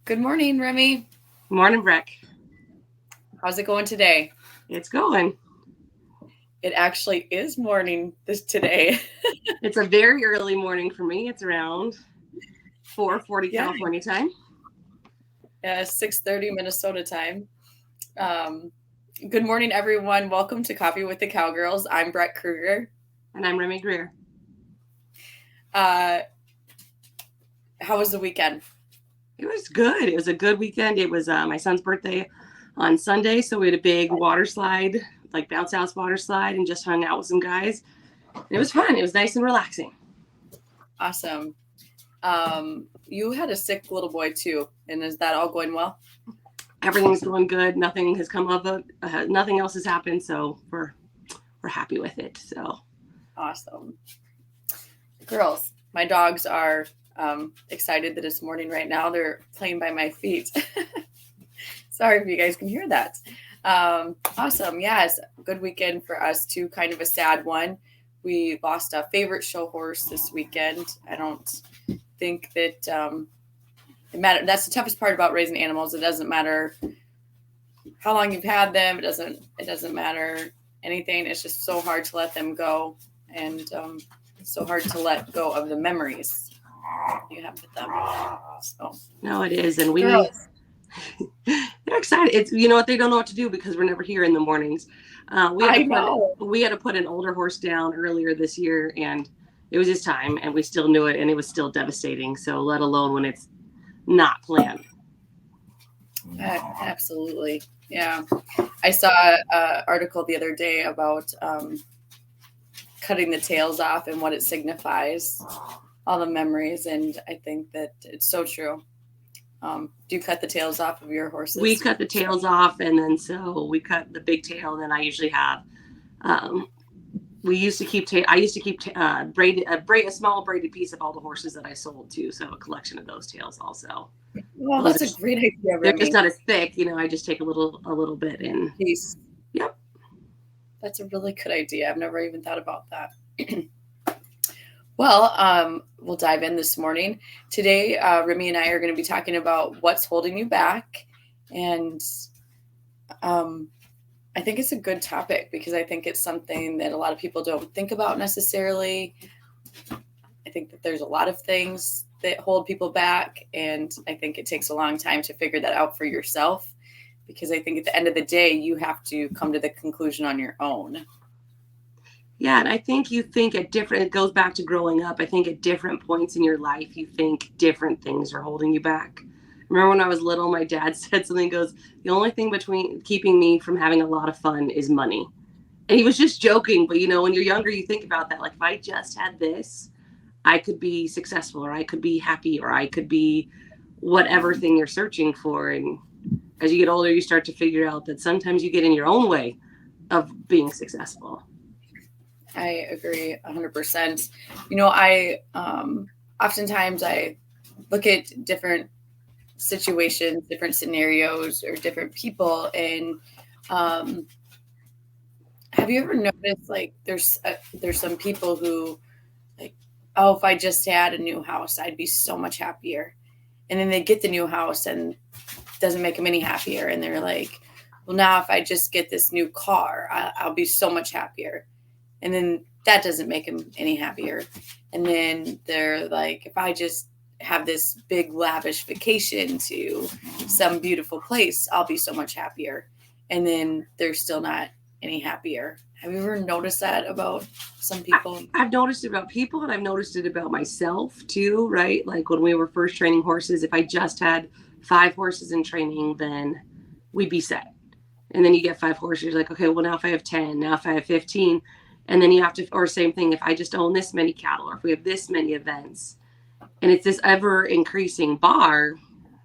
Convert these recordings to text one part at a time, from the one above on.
Good morning, Remy. Morning, Breck. How's it going today? It's going. It actually is morning today. It's a very early morning for me. It's around 4:40 Yeah, California time. 6:30 Minnesota time. Um, Good morning, everyone. Welcome to Coffee with the Cowgirls. I'm Breck Kruger. And I'm Remy Greer. Uh, how was the weekend? It was good. It was a good weekend. It was my son's birthday on Sunday, so we had a big water slide, like bounce house water slide, and just hung out with some guys. And it was fun. It was nice and relaxing. Awesome. You had a sick little boy too, and is that all going well? Everything's going good. Nothing has come of it. Nothing else has happened, so we're happy with it. So awesome. Girls, my dogs are excited that it's morning right now. They're playing by my feet. Sorry if you guys can hear that. Awesome. Yes, good weekend for us too. Kind of a sad one. We lost a favorite show horse this weekend. I don't think that it matters. That's the toughest part about raising animals. It doesn't matter how long you've had them. It doesn't matter anything. It's just so hard to let them go, and it's so hard to let go of the memories you have with them. So no, it is, and we. Girls. They're excited. It's what they don't know what to do because we're never here in the mornings. We had to put an older horse down earlier this year, and it was his time, and we still knew it, and it was still devastating. So let alone when it's not planned. Absolutely. Yeah. I saw an article the other day about cutting the tails off and what it signifies, all the memories. And I think that it's so true. Do you cut the tails off of your horses? We cut the tails off, and then so we cut the big tail. And then I usually have, we used to keep, I used to keep a small braided piece of all the horses that I sold too. So a collection of those tails also. Well, that's a great idea. They're just not as thick, I just take a little bit in. Piece. Yep. That's a really good idea. I've never even thought about that. Well, we'll dive in this morning. Today, Remy and I are going to be talking about what's holding you back. And I think it's a good topic because I think it's something that a lot of people don't think about necessarily. I think that there's a lot of things that hold people back. And I think it takes a long time to figure that out for yourself. Because I think at the end of the day, you have to come to the conclusion on your own. Yeah, and I think it goes back to growing up. I think at different points in your life, you think different things are holding you back. Remember when I was little, my dad said something, goes, the only thing between keeping me from having a lot of fun is money. And he was just joking. But, when you're younger, you think about that. Like, if I just had this, I could be successful, or I could be happy, or I could be whatever thing you're searching for. And as you get older, you start to figure out that sometimes you get in your own way of being successful. I agree 100%. I oftentimes I look at different situations, different scenarios, or different people. And have you ever noticed, like, there's some people who, like, oh, if I just had a new house, I'd be so much happier. And then they get the new house and it doesn't make them any happier. And they're like, well, now if I just get this new car, I'll be so much happier. And then that doesn't make them any happier. And then they're like, if I just have this big lavish vacation to some beautiful place, I'll be so much happier. And then they're still not any happier. Have you ever noticed that about some people? I've noticed it about people, and I've noticed it about myself too, right? Like when we were first training horses, if I just had 5 horses in training, then we'd be set. And then you get 5 horses, you're like, okay, well, now if I have 10, now if I have 15, and then you have to, or same thing, if I just own this many cattle, or if we have this many events, and it's this ever increasing bar.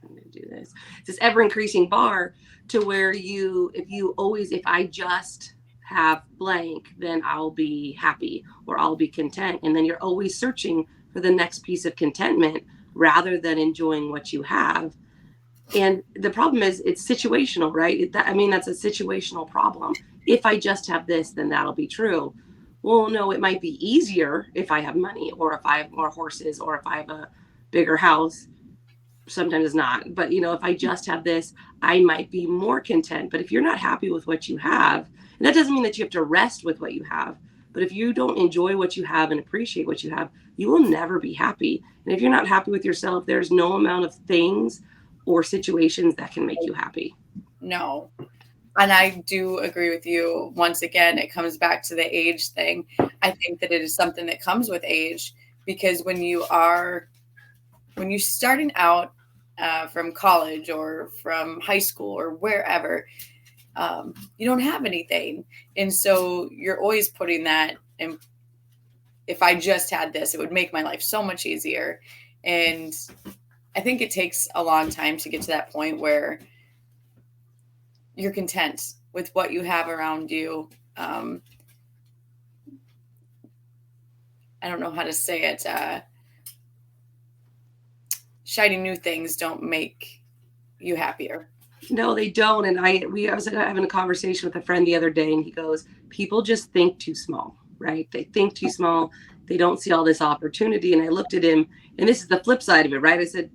I'm going to do this. It's this ever increasing bar to where if I just have blank, then I'll be happy or I'll be content. And then you're always searching for the next piece of contentment rather than enjoying what you have. And the problem is it's situational, right? That's a situational problem. If I just have this, then that'll be true. Well, no, it might be easier if I have money, or if I have more horses, or if I have a bigger house. sometimes it's not. But, if I just have this, I might be more content. But if you're not happy with what you have, and that doesn't mean that you have to rest with what you have, but if you don't enjoy what you have and appreciate what you have, you will never be happy. And if you're not happy with yourself, there's no amount of things or situations that can make you happy. No. And I do agree with you. Once again, it comes back to the age thing. I think that it is something that comes with age, because when you're starting out from college or from high school or wherever, you don't have anything. And so you're always putting that in. If I just had this, it would make my life so much easier. And I think it takes a long time to get to that point where you're content with what you have around you. I don't know how to say it. Shiny new things don't make you happier. No, they don't. And I was having a conversation with a friend the other day, and he goes, people just think too small, right? They think too small. They don't see all this opportunity. And I looked at him, and this is the flip side of it, right? I said,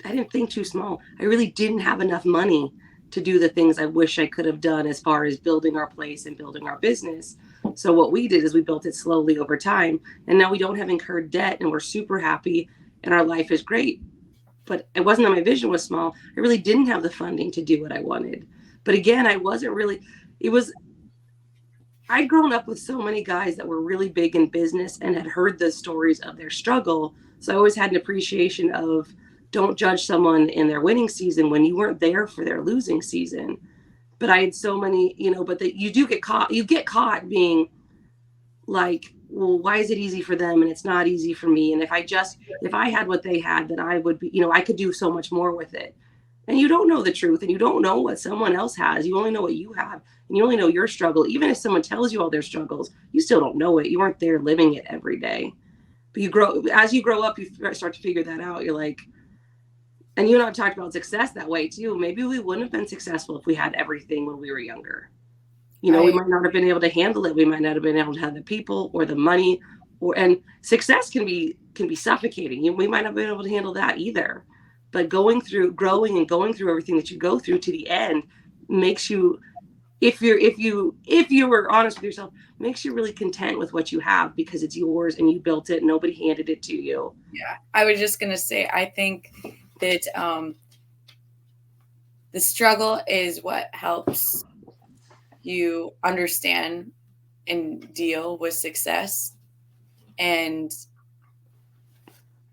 I didn't think too small. I really didn't have enough money to do the things I wish I could have done as far as building our place and building our business. So what we did is we built it slowly over time. And now we don't have incurred debt, and we're super happy, and our life is great. But it wasn't that my vision was small. I really didn't have the funding to do what I wanted. But again, I'd grown up with so many guys that were really big in business and had heard the stories of their struggle. So I always had an appreciation of, don't judge someone in their winning season when you weren't there for their losing season. But I had so many, but you get caught being like, well, why is it easy for them and it's not easy for me? And if I had what they had, then I would be, I could do so much more with it. And you don't know the truth, and you don't know what someone else has. You only know what you have, and you only know your struggle. Even if someone tells you all their struggles, you still don't know it. You aren't there living it every day. But as you grow up, you start to figure that out. You're like, and you and I talked about success that way too. Maybe we wouldn't have been successful if we had everything when we were younger. We might not have been able to handle it. We might not have been able to have the people or the money, and success can be suffocating. We might not have been able to handle that either. But growing and going through everything that you go through to the end makes you, if you were honest with yourself, makes you really content with what you have, because it's yours and you built it. And nobody handed it to you. Yeah, I was just gonna say, I think that the struggle is what helps you understand and deal with success. And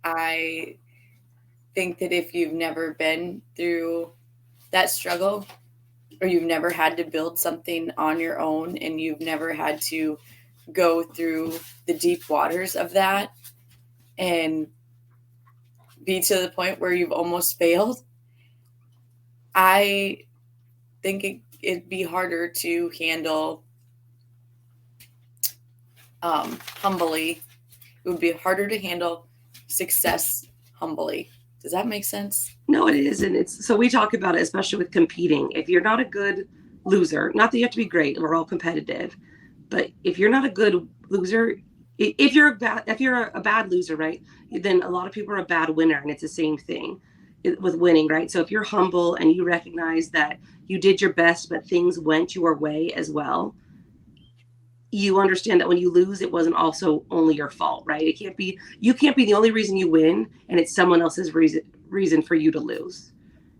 I think that if you've never been through that struggle, or you've never had to build something on your own, and you've never had to go through the deep waters of that and be to the point where you've almost failed, I think it'd be harder to handle humbly. It would be harder to handle success humbly. Does that make sense? No, it is. And so we talk about it, especially with competing. If you're not a good loser, not that you have to be great, we're all competitive, but if you're not a good loser, if you're a bad loser, right, then a lot of people are a bad winner. And it's the same thing with winning, right? So if you're humble and you recognize that you did your best, but things went your way as well, you understand that when you lose, it wasn't also only your fault, right? You can't be the only reason you win, and it's someone else's reason for you to lose.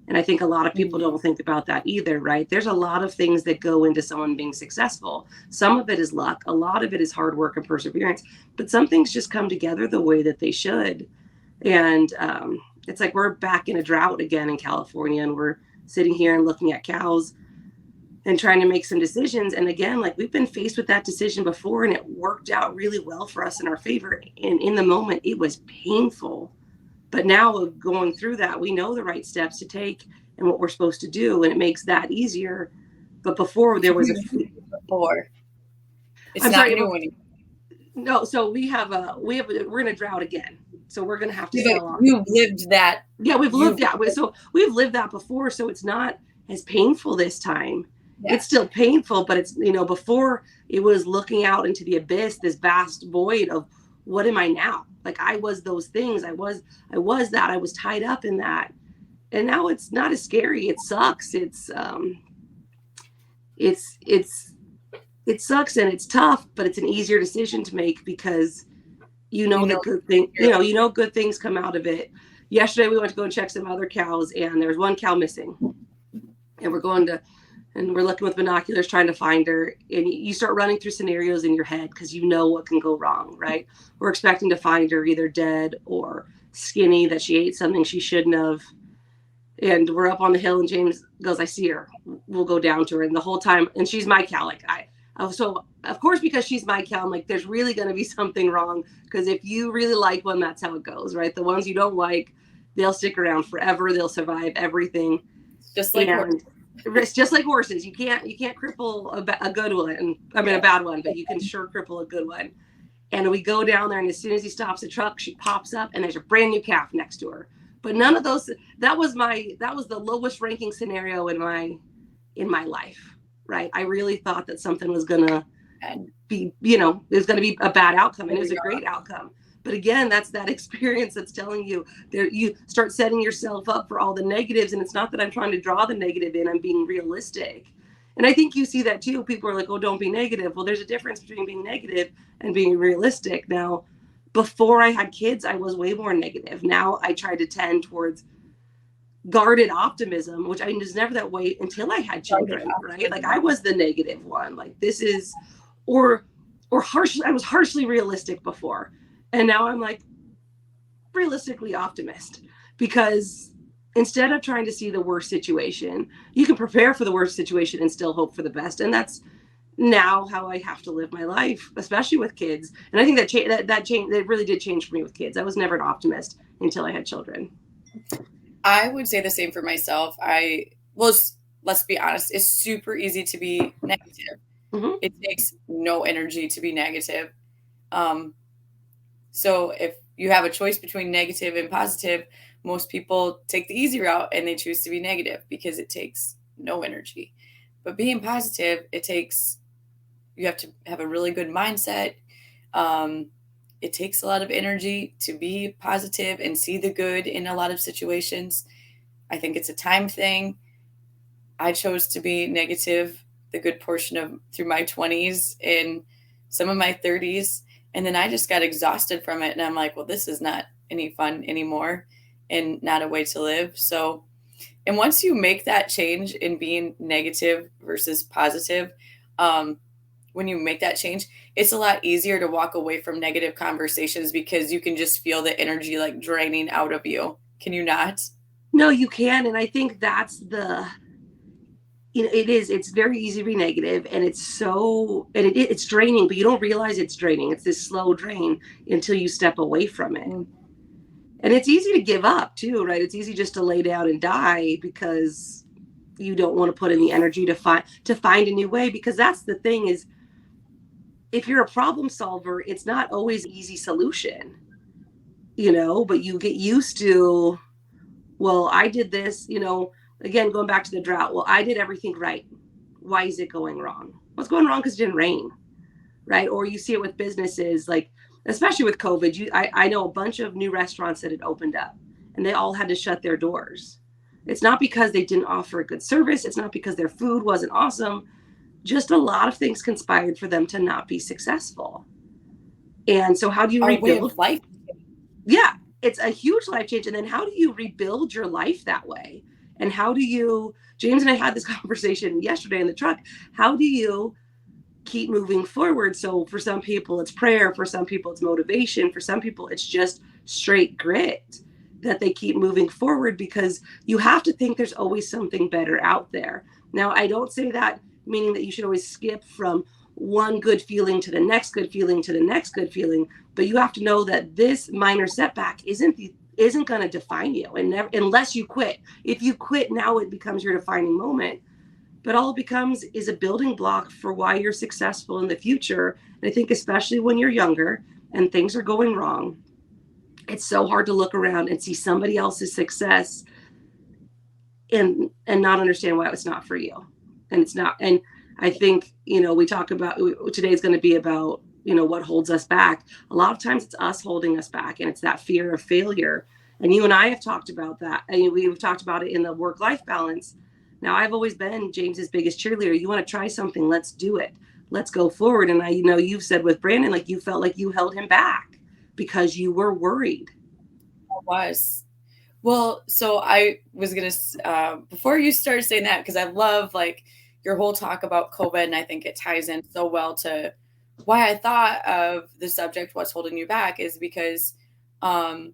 And I think a lot of people don't think about that either, right? There's a lot of things that go into someone being successful. Some of it is luck. A lot of it is hard work and perseverance, but some things just come together the way that they should. And it's like we're back in a drought again in California, and we're sitting here and looking at cows and trying to make some decisions. And again, like, we've been faced with that decision before, and it worked out really well for us in our favor. And in the moment, it was painful. But now going through that, we know the right steps to take and what we're supposed to do, and it makes that easier. But before, there was before. It's I'm not sorry, new anymore. No, so we're in a drought again. So we're going to have to sell off. You've lived that. Yeah, we've lived that. So we've lived that before. So it's not as painful this time. Yeah. It's still painful, but it's, before it was looking out into the abyss, this vast void of, what am I now? Like, I was those things. I was that. I was tied up in that. And now it's not as scary. It sucks. It sucks and it's tough, but it's an easier decision to make because that good thing, good things come out of it. Yesterday we went to go and check some other cows, and there was one cow missing, and we're looking with binoculars trying to find her. And you start running through scenarios in your head because you know what can go wrong, right? We're expecting to find her either dead or skinny, that she ate something she shouldn't have. And we're up on the hill, and James goes, I see her. We'll go down to her. And the whole time, and she's my cow. So of course, because she's my cow, I'm like, there's really going to be something wrong. Because if you really like one, that's how it goes, right? The ones you don't like, they'll stick around forever. They'll survive everything. Just like horses. It's just like horses. You can't cripple a good one. I mean, a bad one, but you can sure cripple a good one. And we go down there, and as soon as he stops the truck, she pops up, and there's a brand new calf next to her. But none of those. That was the lowest ranking scenario in my life, right? I really thought that something was gonna be, it was gonna be a bad outcome, and it was a great outcome. But again, that's that experience that's telling you there. You start setting yourself up for all the negatives, and it's not that I'm trying to draw the negative in. I'm being realistic, and I think you see that too. People are like, "Oh, don't be negative." Well, there's a difference between being negative and being realistic. Now, before I had kids, I was way more negative. Now I try to tend towards guarded optimism, which I was never that way until I had children, right? Like I was the negative one. Like this is, or harshly. I was harshly realistic before. And now I'm like realistically optimist, because instead of trying to see the worst situation, you can prepare for the worst situation and still hope for the best. And that's now how I have to live my life, especially with kids. And I think that really did change for me with kids. I was never an optimist until I had children. I would say the same for myself. Let's be honest, it's super easy to be negative. Mm-hmm. It takes no energy to be negative. So if you have a choice between negative and positive, most people take the easy route and they choose to be negative because it takes no energy. But being positive, you have to have a really good mindset. It takes a lot of energy to be positive and see the good in a lot of situations. I think it's a time thing. I chose to be negative the good portion of through my 20s and some of my 30s. And then I just got exhausted from it. And I'm like, well, this is not any fun anymore and not a way to live. So, and once you make that change in being negative versus positive, when you make that change, it's a lot easier to walk away from negative conversations because you can just feel the energy like draining out of you. Can you not? No, you can. And I think that's it's very easy to be negative, and it's draining, but you don't realize it's draining. It's this slow drain until you step away from it. Mm. And it's easy to give up too, right? It's easy just to lay down and die because you don't want to put in the energy to find a new way. Because that's the thing is, if you're a problem solver, it's not always an easy solution, but you get used to, well, I did this, again, going back to the drought. Well, I did everything right. Why is it going wrong? Well, it's going wrong because it didn't rain, right? Or you see it with businesses, like, especially with COVID. I know a bunch of new restaurants that had opened up, and they all had to shut their doors. It's not because they didn't offer a good service. It's not because their food wasn't awesome. Just a lot of things conspired for them to not be successable. And so how do you rebuild life? Yeah, it's a huge life change. And then how do you rebuild your life that way? And how do you, James and I had this conversation yesterday in the truck, how do you keep moving forward? So for some people it's prayer, for some people it's motivation, for some people it's just straight grit that they keep moving forward, because you have to think there's always something better out there. Now, I don't say that meaning that you should always skip from one good feeling to the next good feeling to the next good feeling, but you have to know that this minor setback isn't going to define you, and unless you quit. If you quit now, it becomes your defining moment. But all it becomes is a building block for why you're successful in the future. And I think especially when you're younger and things are going wrong, it's so hard to look around and see somebody else's success and not understand why it's not for you. And it's not. And I think, we talk about, today is going to be about, what holds us back. A lot of times it's us holding us back, and it's that fear of failure. And you and I have talked about that. And we've talked about it in the work-life balance. Now, I've always been James's biggest cheerleader. You want to try something, let's do it. Let's go forward. And I, you've said with Brandon, like you felt like you held him back because you were worried. I was. Well, so I was going to, before you started saying that, because I love like your whole talk about COVID, and I think it ties in so well to why I thought of the subject, what's holding you back, is because, well,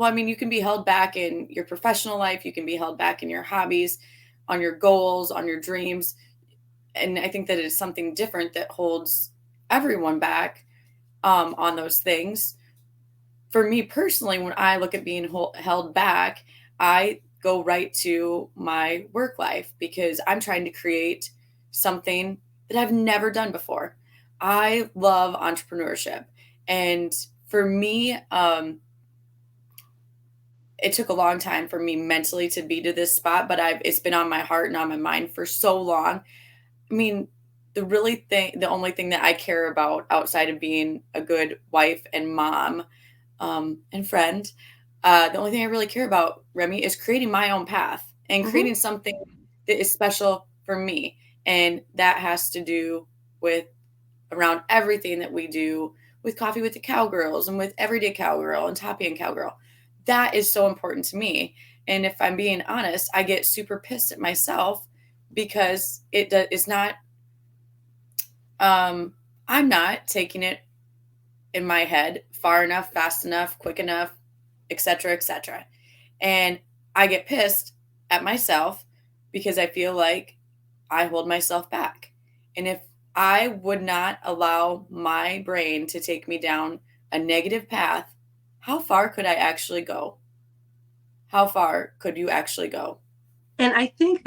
I mean, you can be held back in your professional life. You can be held back in your hobbies, on your goals, on your dreams. And I think that it's something different that holds everyone back on those things. For me personally, when I look at being held back, I go right to my work life because I'm trying to create something that I've never done before. I love entrepreneurship. And for me, it took a long time for me mentally to be to this spot, but it's been on my heart and on my mind for so long. I mean, the only thing that I care about outside of being a good wife and mom, and friend, the only thing I really care about, Remy, is creating my own path and creating something that is special for me. And that has to do with around everything that we do with Coffee with the Cowgirls and with Everyday Cowgirl and Toppy and Cowgirl. That is so important to me. And if I'm being honest, I get super pissed at myself because it's not, I'm not taking it in my head far enough, fast enough, quick enough, etc., etc. And I get pissed at myself because I feel like I hold myself back. And if I would not allow my brain to take me down a negative path, how far could I actually go? How far could you actually go? And I think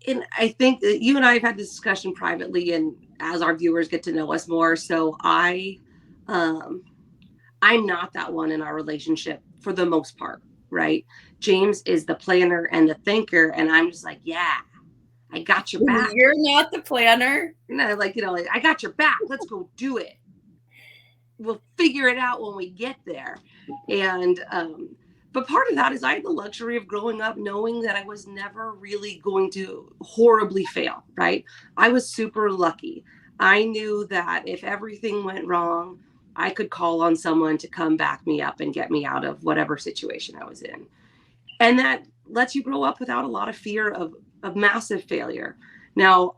and I think that you and I have had this discussion privately and as our viewers get to know us more. So I'm not that one in our relationship for the most part, right? James is the planner and the thinker. And I'm just like, yeah, I got your back. You're not the planner. Like, I got your back. Let's go do it. We'll figure it out when we get there. And, but part of that is I had the luxury of growing up knowing that I was never really going to horribly fail, right? I was super lucky. I knew that if everything went wrong, I could call on someone to come back me up and get me out of whatever situation I was in. And that lets you grow up without a lot of fear of massive failure. Now,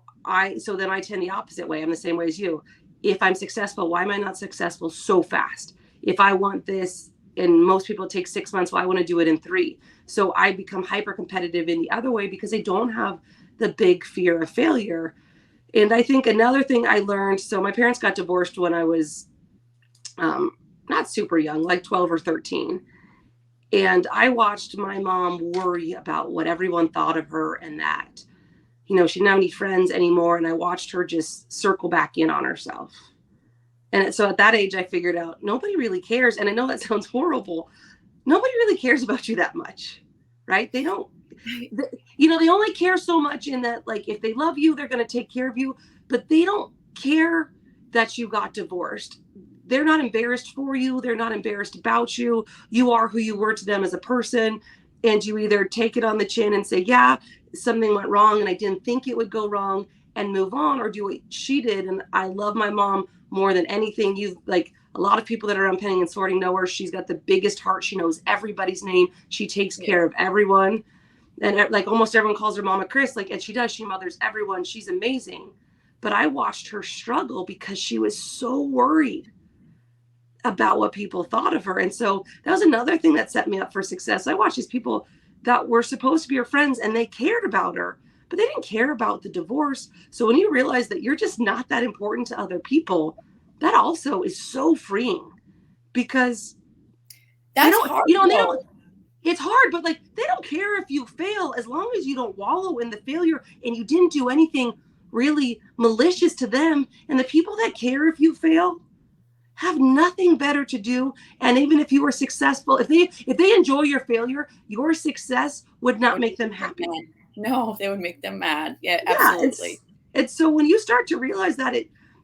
so then I tend the opposite way. I'm the same way as you. If I'm successful, why am I not successful so fast? If I want this, and most people take 6 months, well, I want to do it in 3. So I become hyper competitive in the other way because I don't have the big fear of failure. And I think another thing I learned, so my parents got divorced when I was not super young, like 12 or 13. And I watched my mom worry about what everyone thought of her and that, she didn't have any friends anymore. And I watched her just circle back in on herself. And so at that age, I figured out nobody really cares. And I know that sounds horrible. Nobody really cares about you that much, right? They don't, they only care so much in that, like, if they love you, they're going to take care of you, but they don't care that you got divorced. They're not embarrassed for you. They're not embarrassed about you. You are who you were to them as a person. And you either take it on the chin and say, yeah, something went wrong and I didn't think it would go wrong, and move on, or do what she did. And I love my mom more than anything. Like a lot of people that are on Penning and Sorting know her. She's got the biggest heart. She knows everybody's name. She takes care of everyone. And like almost everyone calls her Mama Chris, like, and she does. She mothers everyone. She's amazing. But I watched her struggle because she was so worried about what people thought of her. And so that was another thing that set me up for success. I watched these people that were supposed to be her friends and they cared about her, but they didn't care about the divorce. So when you realize that you're just not that important to other people, that also is so freeing, because that's hard. It's hard, but like, they don't care if you fail as long as you don't wallow in the failure and you didn't do anything really malicious to them. And the people that care if you fail have nothing better to do. And even if you were successful, if they enjoy your failure, your success would not make them happy. No, they would make them mad. Yeah, absolutely. And so when you start to realize that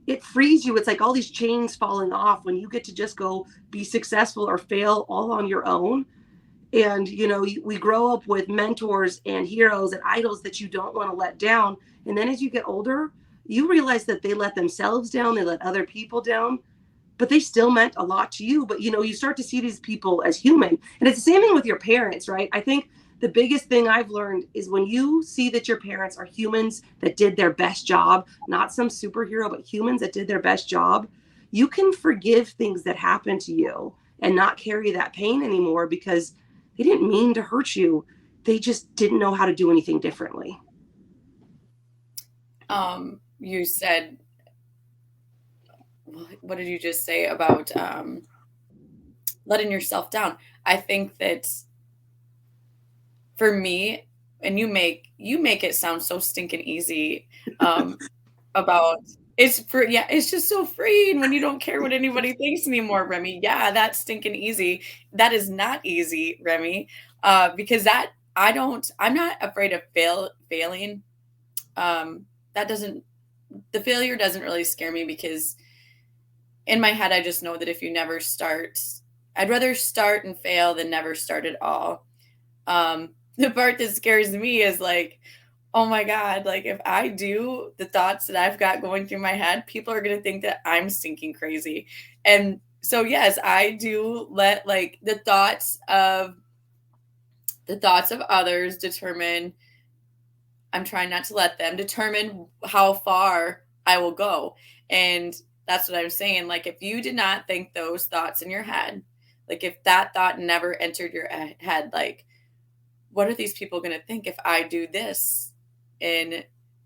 it frees you. It's like all these chains falling off when you get to just go be successful or fail all on your own. And, you know, we grow up with mentors and heroes and idols that you don't want to let down. And then as you get older, you realize that they let themselves down, they let other people down, but they still meant a lot to you. But, you know, you start to see these people as human. And it's the same thing with your parents, right? I think the biggest thing I've learned is when you see that your parents are humans that did their best job, not some superhero, but humans that did their best job, you can forgive things that happen to you and not carry that pain anymore because they didn't mean to hurt you. They just didn't know how to do anything differently. You said, what did you just say about letting yourself down? I think that for me, and you make it sound so stinking easy, about it's just so freeing when you don't care what anybody thinks anymore, Remy. Yeah, that's stinking easy. That is not easy, Remy, because I'm not afraid of failing. That doesn't The failure doesn't really scare me because in my head I just know that if you never start, I'd rather start and fail than never start at all. The part that scares me is like, oh my God, like if I do the thoughts that I've got going through my head, people are going to think that I'm stinking crazy. And so, yes, I do let like the thoughts of others determine. I'm trying not to let them determine how far I will go. And that's what I'm saying. Like, if you did not think those thoughts in your head, like if that thought never entered your head, like, what are these people going to think if I do this in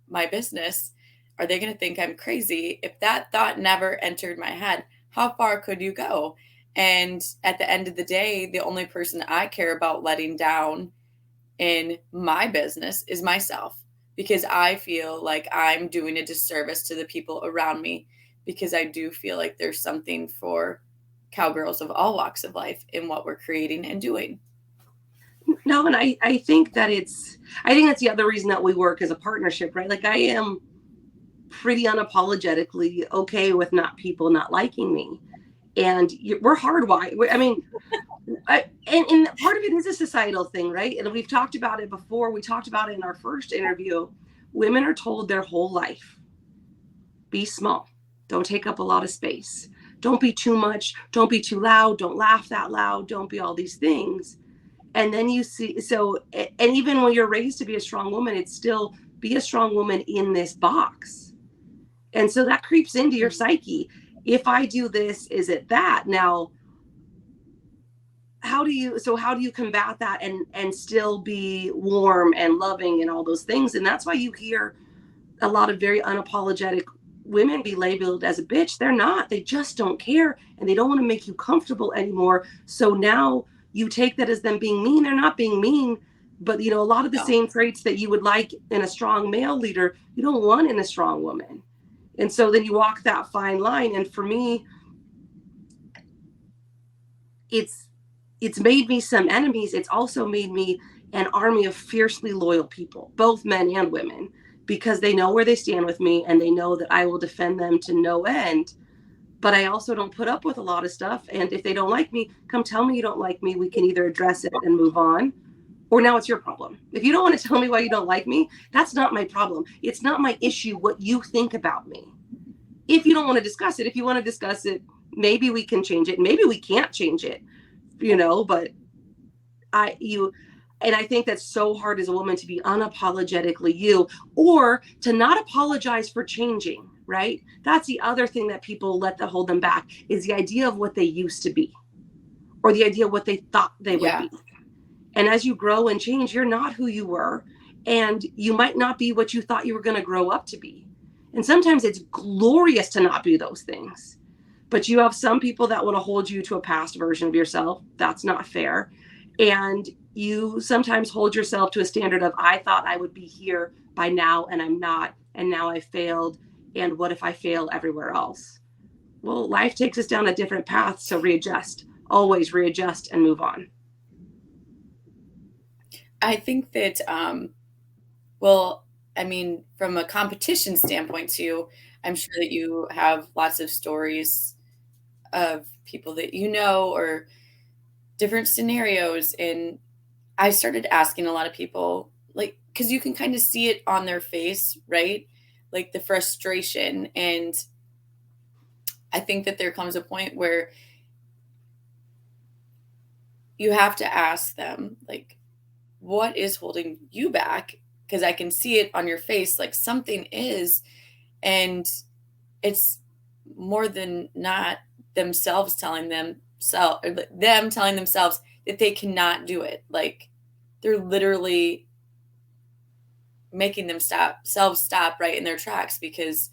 my business? Are they going to think I'm crazy? If that thought never entered my head, how far could you go? And at the end of the day, the only person I care about letting down in my business is myself, because I feel like I'm doing a disservice to the people around me, because I do feel like there's something for cowgirls of all walks of life in what we're creating and doing. No, and I think that's the other reason that we work as a partnership, right? Like I am pretty unapologetically okay with people not liking me. And we're hardwired. I mean, and part of it is a societal thing, right? And we've talked about it before. We talked about it in our first interview. Women are told their whole life, be small, don't take up a lot of space, don't be too much, don't be too loud, don't laugh that loud, don't be all these things. And then you see, so, and even when you're raised to be a strong woman, it's still be a strong woman in this box. And so that creeps into your psyche. If I do this, is it that? Now, how do you combat that and still be warm and loving and all those things? And that's why you hear a lot of very unapologetic women be labeled as a bitch. They're not. They just don't care, and they don't want to make you comfortable anymore. So now you take that as them being mean. They're not being mean, but you know, a lot of the same traits that you would like in a strong male leader, you don't want in a strong woman. And so then you walk that fine line. And for me, it's made me some enemies. It's also made me an army of fiercely loyal people, both men and women, because they know where they stand with me and they know that I will defend them to no end. But I also don't put up with a lot of stuff. And if they don't like me, come tell me you don't like me. We can either address it and move on, or now it's your problem. If you don't want to tell me why you don't like me, that's not my problem. It's not my issue what you think about me. If you don't want to discuss it, if you want to discuss it, maybe we can change it. Maybe we can't change it, you know, but and I think that's so hard as a woman to be unapologetically you, or to not apologize for changing, right? That's the other thing that people hold them back, is the idea of what they used to be, or the idea of what they thought they would be. And as you grow and change, you're not who you were, and you might not be what you thought you were going to grow up to be. And sometimes it's glorious to not be those things. But you have some people that want to hold you to a past version of yourself. That's not fair. And you sometimes hold yourself to a standard of, I thought I would be here by now and I'm not. And now I failed. And what if I fail everywhere else? Well, life takes us down a different path. So readjust, always readjust and move on. I think that, well, I mean, from a competition standpoint too, I'm sure that you have lots of stories of people that you know or different scenarios. And I started asking a lot of people, like, because you can kind of see it on their face, right? Like the frustration. And I think that there comes a point where you have to ask them, like, what is holding you back? Because I can see it on your face, like something is. And it's more than not themselves telling them telling themselves that they cannot do it. Like they're literally making themselves stop right in their tracks, because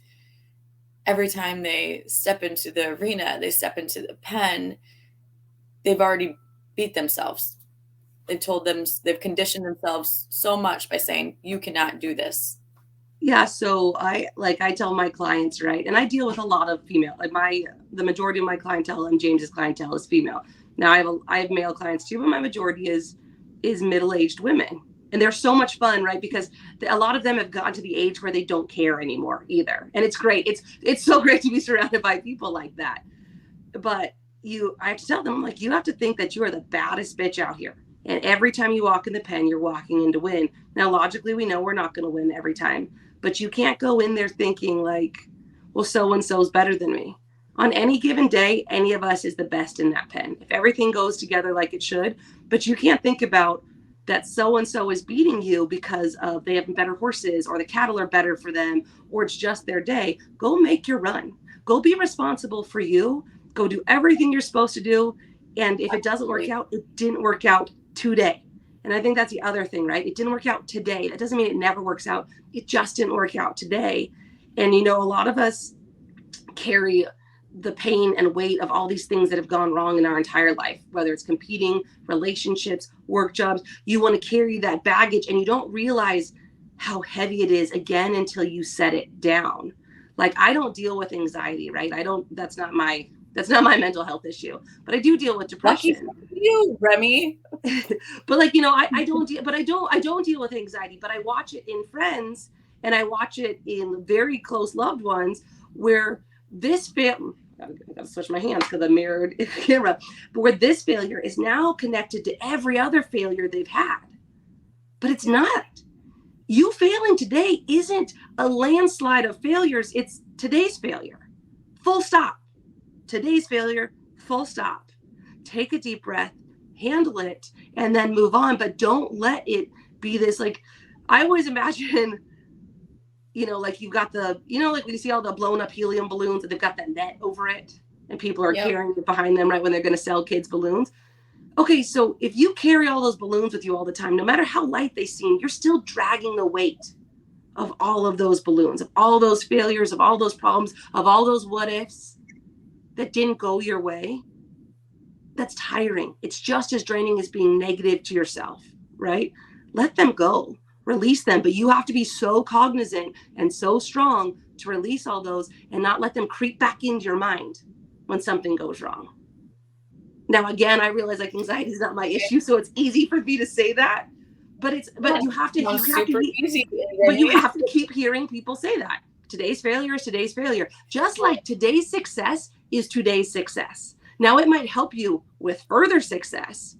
every time they step into the arena, they step into the pen, they've already beat themselves. They've conditioned themselves so much by saying, you cannot do this. Yeah, so I tell my clients, right, and I deal with a lot of female. Like the majority of my clientele and James's clientele is female. Now I have male clients too, but my majority is middle-aged women, and they're so much fun, right? Because a lot of them have gotten to the age where they don't care anymore either, and it's great. It's so great to be surrounded by people like that. But I have to tell them, like, you have to think that you are the baddest bitch out here. And every time you walk in the pen, you're walking in to win. Now, logically, we know we're not going to win every time, but you can't go in there thinking like, well, so-and-so's better than me. On any given day, any of us is the best in that pen. If everything goes together like it should, but you can't think about that so-and-so is beating you because of they have better horses or the cattle are better for them or it's just their day. Go make your run. Go be responsible for you. Go do everything you're supposed to do. And if it doesn't work out, it didn't work out today. And I think that's the other thing, right? It didn't work out today. That doesn't mean it never works out. It just didn't work out today. And, a lot of us carry the pain and weight of all these things that have gone wrong in our entire life, whether it's competing, relationships, work jobs. You want to carry that baggage and you don't realize how heavy it is again until you set it down. Like I don't deal with anxiety, right? That's not my mental health issue, but I do deal with depression. Lucky you, Remy. But I don't deal with anxiety, but I watch it in friends and I watch it in very close loved ones where I gotta switch my hands because I'm mirrored camera, but where this failure is now connected to every other failure they've had. But it's not. You failing today isn't a landslide of failures. It's today's failure. Full stop. Today's failure, full stop. Take a deep breath, handle it, and then move on. But don't let it be this, like, I always imagine, like you've got like when you see all the blown up helium balloons and they've got that net over it and people are carrying it behind them right when they're going to sell kids balloons. Okay, so if you carry all those balloons with you all the time, no matter how light they seem, you're still dragging the weight of all of those balloons, of all those failures, of all those problems, of all those what ifs that didn't go your way. That's tiring. It's just as draining as being negative to yourself, right? Let them go, release them, but you have to be so cognizant and so strong to release all those and not let them creep back into your mind when something goes wrong. Now, again, I realize like anxiety is not my issue, so it's easy for me to say that, but you have to keep hearing people say that. Today's failure is today's failure. Just like today's success is today's success. Now, it might help you with further success,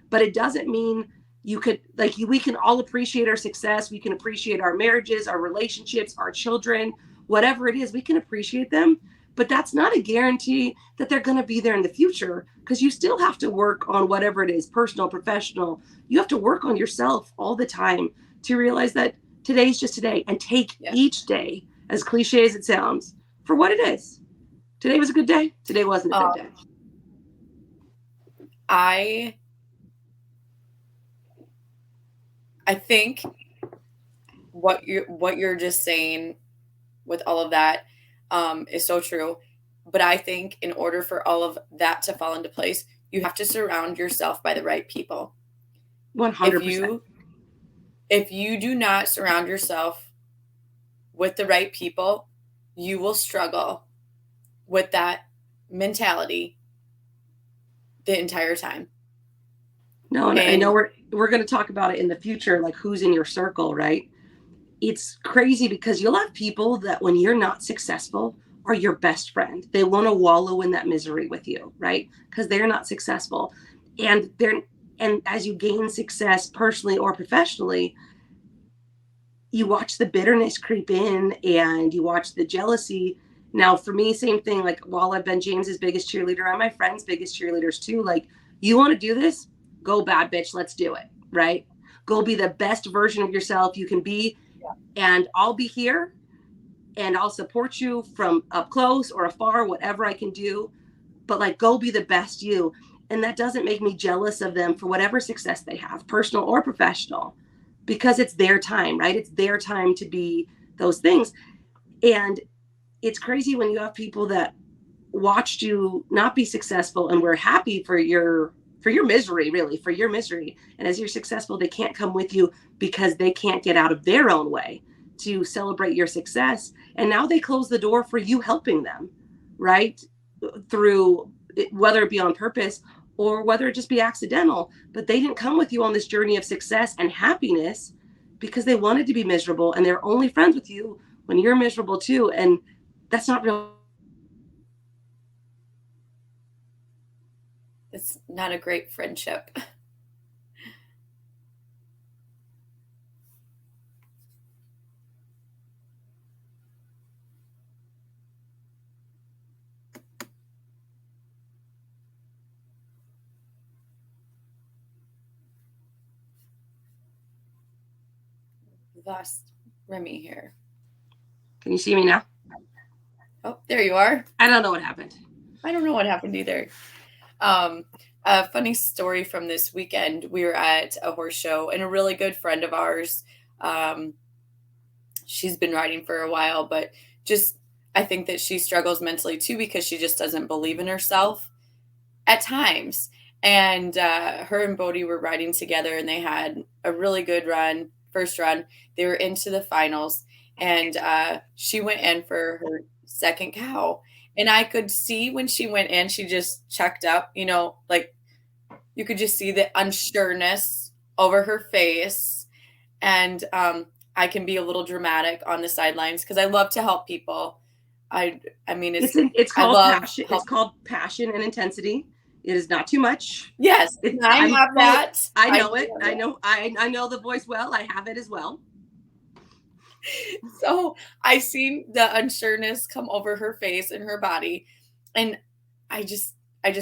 but it doesn't mean we can all appreciate our success. We can appreciate our marriages, our relationships, our children, whatever it is, we can appreciate them. But that's not a guarantee that they're going to be there in the future because you still have to work on whatever it is, personal, professional. You have to work on yourself all the time to realize that today's just today and take each day, as cliche as it sounds, for what it is. Today was a good day. Today wasn't a good day. I think what you're just saying with all of that is so true. But I think in order for all of that to fall into place, you have to surround yourself by the right people. 100%. If you do not surround yourself with the right people, you will struggle with that mentality the entire time. No, and I know we're going to talk about it in the future, like who's in your circle, right? it's crazy because you'll have people that when you're not successful are your best friend. They want to wallow in that misery with you, right? Because they're not successful. And as you gain success personally or professionally, you watch the bitterness creep in and you watch the jealousy. Now, for me, same thing. Like, while I've been James's biggest cheerleader, I'm my friend's biggest cheerleaders too. Like, you want to do this? Go, bad bitch. Let's do it. Right? Go be the best version of yourself you can be. And I'll be here and I'll support you from up close or afar, whatever I can do. But like, go be the best you. And that doesn't make me jealous of them for whatever success they have, personal or professional, because it's their time, right? It's their time to be those things. And it's crazy when you have people that watched you not be successful and were happy for your misery, really, for your misery. And as you're successful, they can't come with you because they can't get out of their own way to celebrate your success. And now they close the door for you helping them, right? Through, whether it be on purpose or whether it just be accidental, but they didn't come with you on this journey of success and happiness because they wanted to be miserable, and they're only friends with you when you're miserable too. And that's not real. It's not a great friendship. We lost Remy here. Can you see me now? Oh, there you are. I don't know what happened. I don't know what happened either. A funny story from this weekend. We were at a horse show, and a really good friend of ours, she's been riding for a while, but just, I think that she struggles mentally too because she just doesn't believe in herself at times. And her and Bodie were riding together, and they had a really good run, first run. They were into the finals, and she went in for her second cow. And I could see when she went in, she just checked up, like you could just see the unsureness over her face. And I can be a little dramatic on the sidelines because I love to help people. I mean, it's called passion. It's called passion and intensity. It is not too much. Yes, I have that. I know it. I know the voice well. I have it as well. So I seen the unsureness come over her face and her body. And I just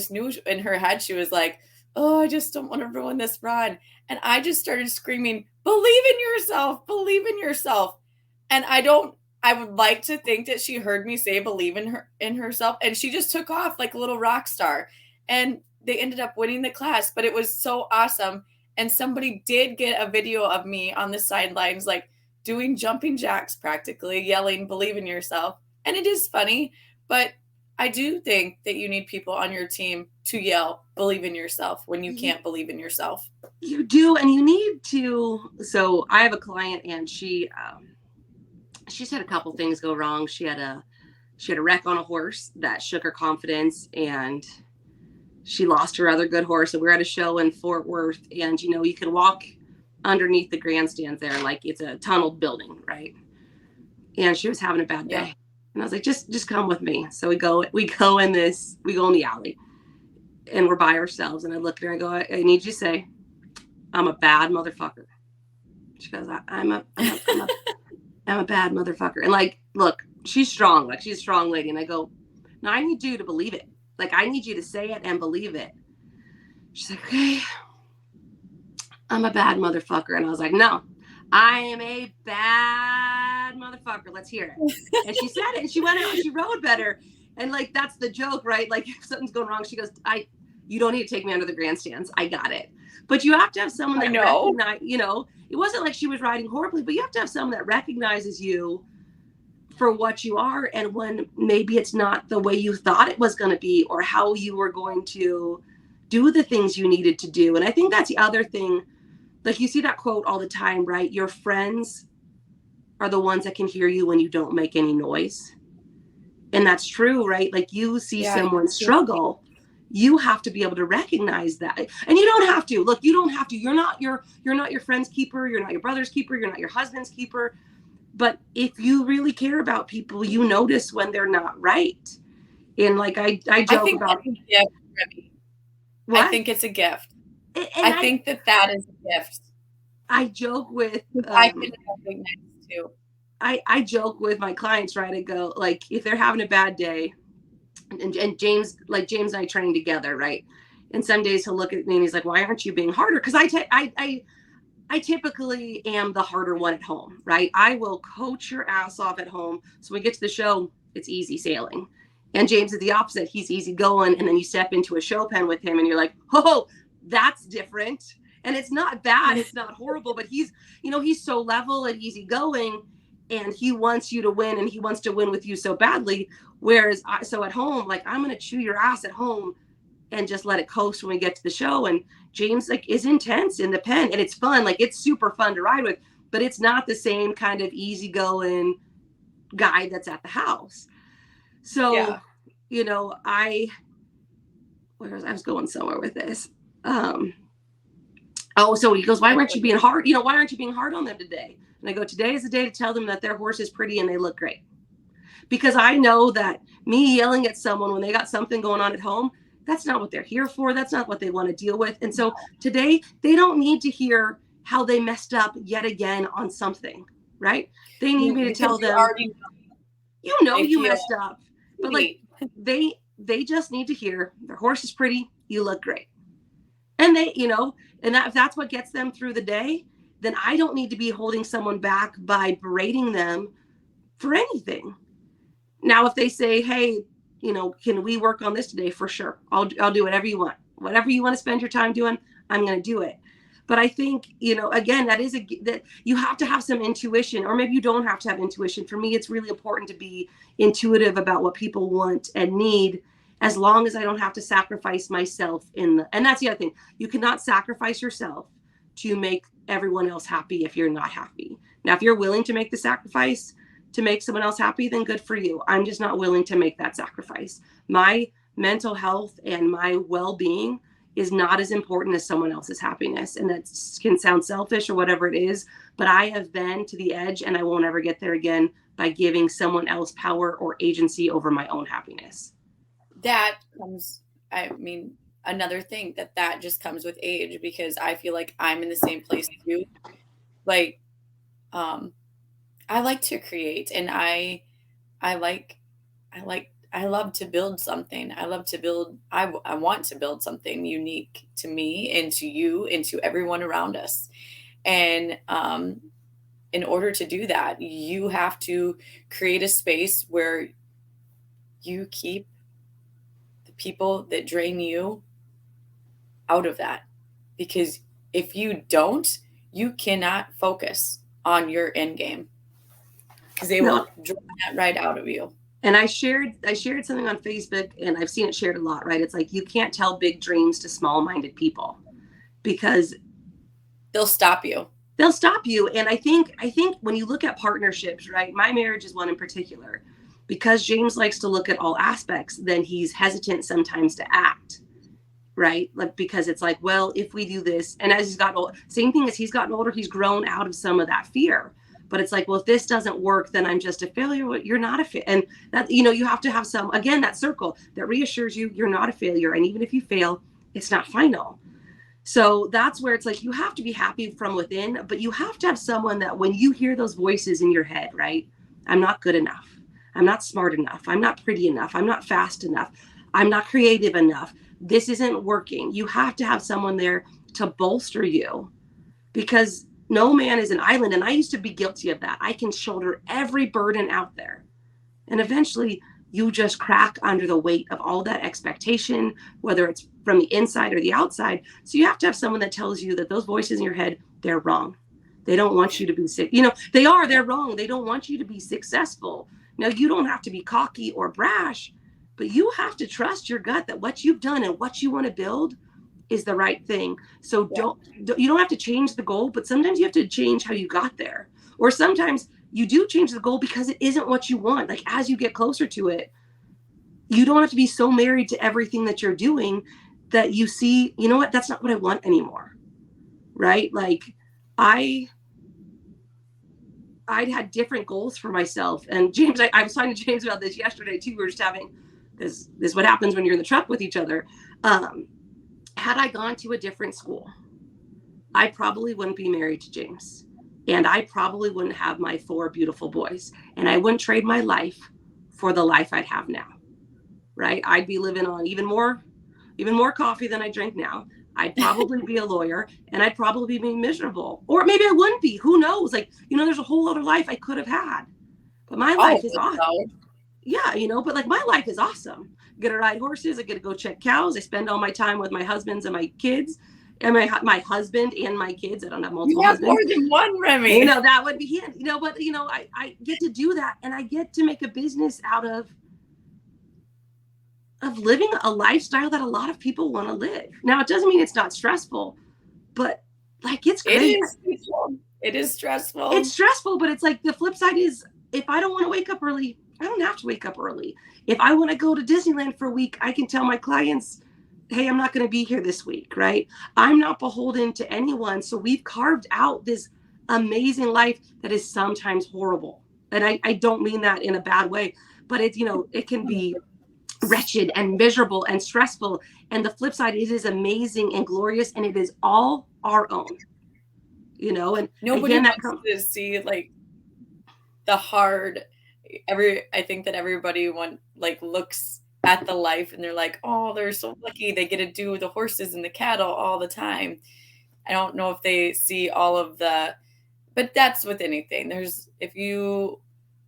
knew in her head, she was like, oh, I just don't want to ruin this run. And I just started screaming, believe in yourself, believe in yourself. And I would like to think that she heard me say, believe in herself. And she just took off like a little rock star. And they ended up winning the class, but it was so awesome. And somebody did get a video of me on the sidelines, like, doing jumping jacks practically, yelling, believe in yourself. And it is funny, but I do think that you need people on your team to yell, believe in yourself when you can't believe in yourself. You do, and you need to. So I have a client, and she's had a couple things go wrong. She had a wreck on a horse that shook her confidence, and she lost her other good horse. And we're at a show in Fort Worth, and you can walk underneath the grandstands there, like it's a tunneled building, right? And she was having a bad day. Yeah. And I was like, just come with me. So we go in the alley, and we're by ourselves. And I look at her and I go, I need you to say, I'm a bad motherfucker. She goes, I'm a bad motherfucker. And like, look, she's strong. Like, she's a strong lady. And I go, no, I need you to believe it. Like, I need you to say it and believe it. She's like, okay, I'm a bad motherfucker. And I was like, no, I am a bad motherfucker. Let's hear it. And she said it, and she went out and she rode better. And like, that's the joke, right? Like, if something's going wrong, she goes, you don't need to take me under the grandstands. I got it. But you have to have someone that recognize, it wasn't like she was riding horribly, but you have to have someone that recognizes you for what you are. And when maybe it's not the way you thought it was going to be, or how you were going to do the things you needed to do. And I think that's the other thing. Like, you see that quote all the time, right? Your friends are the ones that can hear you when you don't make any noise. And that's true, right? Like, you see someone struggle, you have to be able to recognize that. And you don't have to. Look, you don't have to. You're not your friend's keeper. You're not your brother's keeper. You're not your husband's keeper. But if you really care about people, you notice when they're not right. And like I I joke think about that's a gift, Remy. I what? think it's a gift. And I think that is a gift. I joke with I can recognize too. I joke with my clients, right? I go like if they're having a bad day, and James and I train together, right? And some days he'll look at me and he's like, "Why aren't you being harder?" Because I typically am the harder one at home, right? I will coach your ass off at home. So when we get to the show, it's easy sailing. And James is the opposite. He's easy going. And then you step into a show pen with him and you're like, oh, that's different. And it's not bad. It's not horrible, but he's so level and easy going, and he wants you to win, and he wants to win with you so badly. Whereas so at home, like I'm going to chew your ass at home and just let it coast when we get to the show. And James like is intense in the pen, and it's fun. Like it's super fun to ride with, but it's not the same kind of easygoing guy that's at the house. So, Yeah. I was going somewhere with this. So he goes, why weren't you being hard? Why aren't you being hard on them today? And I go, today is the day to tell them that their horse is pretty and they look great. Because I know that me yelling at someone when they got something going on at home, that's not what they're here for. That's not what they want to deal with. And so today they don't need to hear how they messed up yet again on something, right? They need me to tell them, you messed up. But like they just need to hear their horse is pretty, you look great. And they, and if that's what gets them through the day, then I don't need to be holding someone back by berating them for anything. Now, if they say, hey, can we work on this today? For sure. I'll do whatever you want. Whatever you want to spend your time doing, I'm going to do it. But I think, again, that you have to have some intuition, or maybe you don't have to have intuition. For me, it's really important to be intuitive about what people want and need, as long as I don't have to sacrifice myself and that's the other thing. You cannot sacrifice yourself to make everyone else happy if you're not happy. Now, if you're willing to make the sacrifice to make someone else happy, then good for you. I'm just not willing to make that sacrifice. My mental health and my well-being is not as important as someone else's happiness. And that can sound selfish or whatever it is, but I have been to the edge and I won't ever get there again by giving someone else power or agency over my own happiness. That comes, another thing that just comes with age, because I feel like I'm in the same place as you. Like, I like to create, and I love to build something. I want to build something unique to me and to you and to everyone around us. And in order to do that, you have to create a space where you keep the people that drain you out of that. Because if you don't, you cannot focus on your end game, because they will draw that right out of you. And I shared something on Facebook, and I've seen it shared a lot, right? It's like, you can't tell big dreams to small-minded people, because they'll stop you. And I think when you look at partnerships, right? My marriage is one in particular, because James likes to look at all aspects, then he's hesitant sometimes to act, right? Like, because it's like, well, if we do this, and as he's gotten older, same thing as he's gotten older, he's grown out of some of that fear. But it's like, well, if this doesn't work, then I'm just a failure. Well, you're not a failure. And that, you have to have that circle that reassures you you're not a failure. And even if you fail, it's not final. So that's where it's like, you have to be happy from within, but you have to have someone that when you hear those voices in your head, right? I'm not good enough. I'm not smart enough. I'm not pretty enough. I'm not fast enough. I'm not creative enough. This isn't working. You have to have someone there to bolster you, because no man is an island. And I used to be guilty of that. I can shoulder every burden out there. And eventually you just crack under the weight of all that expectation, whether it's from the inside or the outside. So you have to have someone that tells you that those voices in your head, they're wrong. They don't want you to be sick. They're wrong. They don't want you to be successful. Now, you don't have to be cocky or brash, but you have to trust your gut that what you've done and what you want to build is the right thing. So you don't have to change the goal, but sometimes you have to change how you got there. Or sometimes you do change the goal because it isn't what you want. Like, as you get closer to it, you don't have to be so married to everything that you're doing that you see, you know what, that's not what I want anymore. Right? Like, I I'd had different goals for myself. And James, I was talking to James about this yesterday too. We were just having this is what happens when you're in the truck with each other. Had I gone to a different school, I probably wouldn't be married to James. And I probably wouldn't have my 4 beautiful boys. And I wouldn't trade my life for the life I'd have now. Right? I'd be living on even more coffee than I drink now. I'd probably be a lawyer, and I'd probably be miserable. Or maybe I wouldn't be. Who knows? Like, there's a whole other life I could have had. But my life is awesome. Yeah, but like my life is awesome. I get to ride horses. I get to go check cows. I spend all my time with my husbands and my kids. And my husband and my kids. I don't have multiple husbands. More than one, Remy. That would be him. But I get to do that, and I get to make a business out of living a lifestyle that a lot of people want to live. Now, it doesn't mean it's not stressful, but like it's great. It is stressful. It's stressful, but it's like the flip side is if I don't want to wake up early, I don't have to wake up early. If I want to go to Disneyland for a week, I can tell my clients, hey, I'm not going to be here this week, right? I'm not beholden to anyone. So we've carved out this amazing life that is sometimes horrible. And I don't mean that in a bad way, but it's, it can be wretched and miserable and stressful. And the flip side, it is amazing and glorious, and it is all our own, and nobody wants to see like the hard, I think that everybody looks at the life and they're like, oh, they're so lucky. They get to do the horses and the cattle all the time. I don't know if they see all of but that's with anything.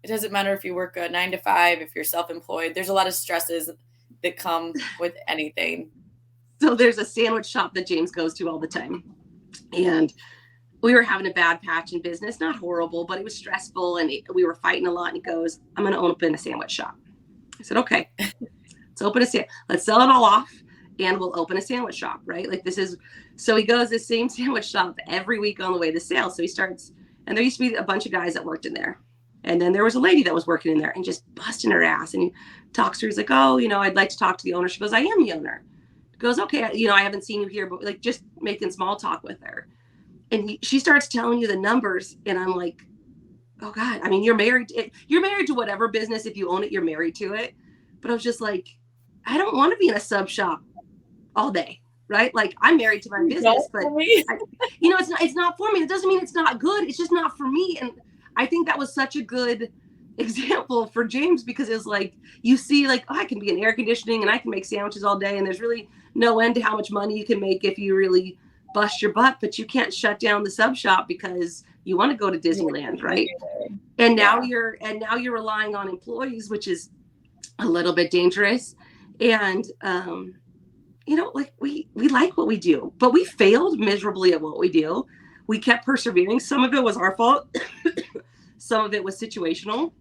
It doesn't matter if you work a 9 to 5, if you're self-employed, there's a lot of stresses that come with anything. So there's a sandwich shop that James goes to all the time. And we were having a bad patch in business, not horrible, but it was stressful. And we were fighting a lot. And he goes, I'm going to open a sandwich shop. I said, okay, let's sell it all off and we'll open a sandwich shop, right? So he goes this same sandwich shop every week on the way to sale. So he starts, and there used to be a bunch of guys that worked in there. And then there was a lady that was working in there and just busting her ass. And he talks to her. He's like, oh, I'd like to talk to the owner. She goes, I am the owner. He goes, okay, I haven't seen you here, but just making small talk with her. And she starts telling you the numbers. And I'm like, oh God, you're married to whatever business. If you own it, you're married to it. But I was just like, I don't want to be in a sub shop all day. Right? Like I'm married to my business, but it's not for me. It doesn't mean it's not good. It's just not for me. And I think that was such a good example for James, because it was like, you see I can be in air conditioning and I can make sandwiches all day. And there's really no end to how much money you can make if you really bust your butt, but you can't shut down the sub shop because you want to go to Disneyland. Right. And now you're relying on employees, which is a little bit dangerous. And, we like what we do, but we failed miserably at what we do. We kept persevering. Some of it was our fault. Some of it was situational.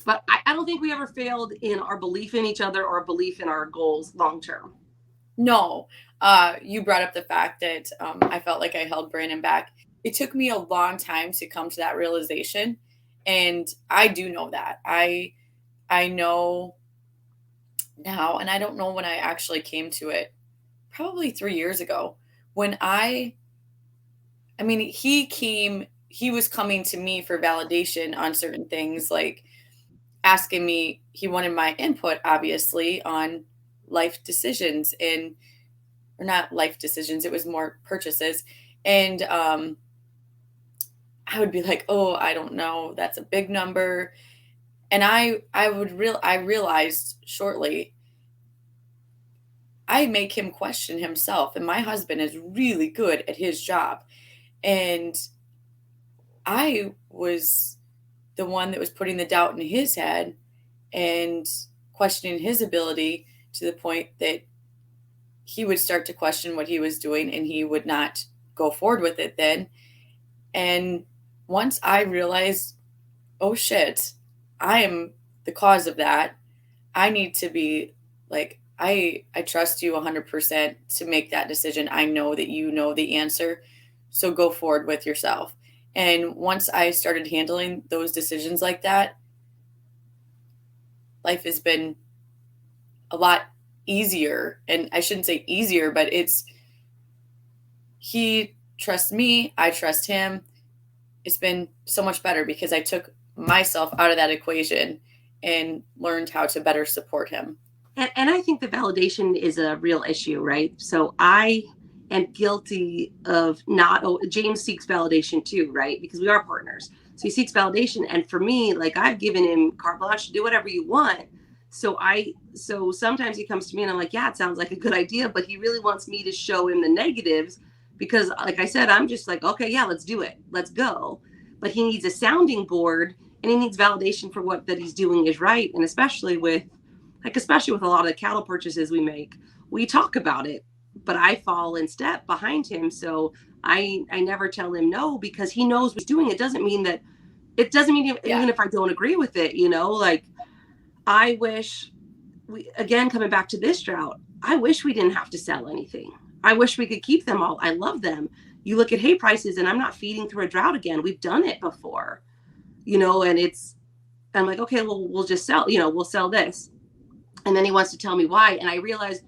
But I don't think we ever failed in our belief in each other or belief in our goals long term. No. You brought up the fact that I felt like I held Brandon back. It took me a long time to come to that realization. And I do know that. I know now, and I don't know when I actually came to it, probably 3 years ago, when he was coming to me for validation on certain things, like asking me, he wanted my input, obviously, on life decisions or not life decisions. It was more purchases. And I would be like, oh, I don't know. That's a big number. And I realized shortly, I make him question himself. And my husband is really good at his job. And I was the one that was putting the doubt in his head and questioning his ability to the point that he would start to question what he was doing and he would not go forward with it then. And once I realized, oh shit, I am the cause of that. I need to be like, I trust you 100% to make that decision. I know that you know the answer. So go forward with yourself. And once I started handling those decisions like that, life has been a lot easier. And I shouldn't say easier, but he trusts me. I trust him. it's been so much better because I took myself out of that equation and learned how to better support him. And I think the validation is a real issue, right? So I am guilty of not, oh, James seeks validation too, right? Because we are partners. So he seeks validation. And for me, like I've given him carte blanche to do whatever you want. So sometimes he comes to me and I'm like, yeah, it sounds like a good idea, but he really wants me to show him the negatives because like I said, I'm just like, okay, yeah, let's do it. Let's go. But he needs a sounding board and he needs validation for what that he's doing is right. And especially with a lot of the cattle purchases we make, we talk about it, but I fall in step behind him. So I never tell him no because he knows what he's doing. It doesn't mean even if I don't agree with it, like I wish again, coming back to this drought, I wish we didn't have to sell anything. I wish we could keep them all. I love them. You look at hay prices and I'm not feeding through a drought again. We've done it before, and I'm like, okay, well, we'll just sell, we'll sell this. And then he wants to tell me why. And I realize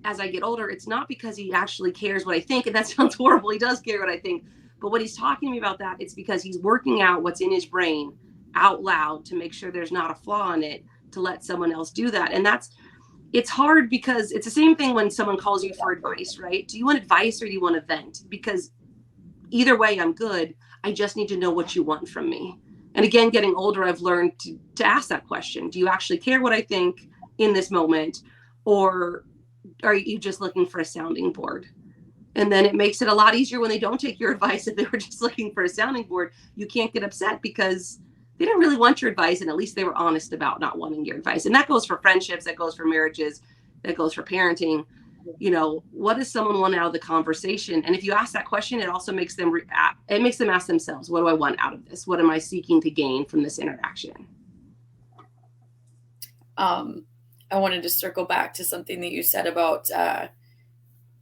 as I get older, it's not because he actually cares what I think. And that sounds horrible. He does care what I think. But when he's talking to me about that, it's because he's working out what's in his brain out loud to make sure there's not a flaw in it to let someone else do that. And it's hard because it's the same thing when someone calls you for advice, right? Do you want advice or do you want to vent? Because either way, I'm good. I just need to know what you want from me. And again, getting older, I've learned to ask that question. Do you actually care what I think in this moment? Or are you just looking for a sounding board? And then it makes it a lot easier when they don't take your advice. If they were just looking for a sounding board, you can't get upset because they didn't really want your advice. And at least they were honest about not wanting your advice. And that goes for friendships, that goes for marriages, that goes for parenting. What does someone want out of the conversation? And if you ask that question, it also makes them ask themselves, what do I want out of this? What am I seeking to gain from this interaction? I wanted to circle back to something that you said about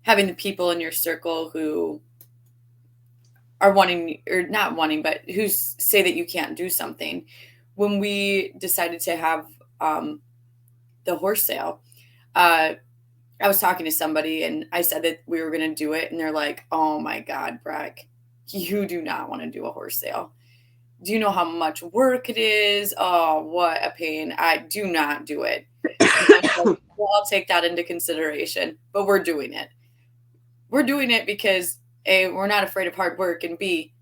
having the people in your circle who are wanting or not wanting, but who say that you can't do something. When we decided to have the horse sale, I was talking to somebody and I said that we were going to do it. And they're like, oh my God, Breck, you do not want to do a horse sale. Do you know how much work it is? Oh, what a pain. I do not do it. Well, I'll take that into consideration, but we're doing it. We're doing it because A, we're not afraid of hard work, and B,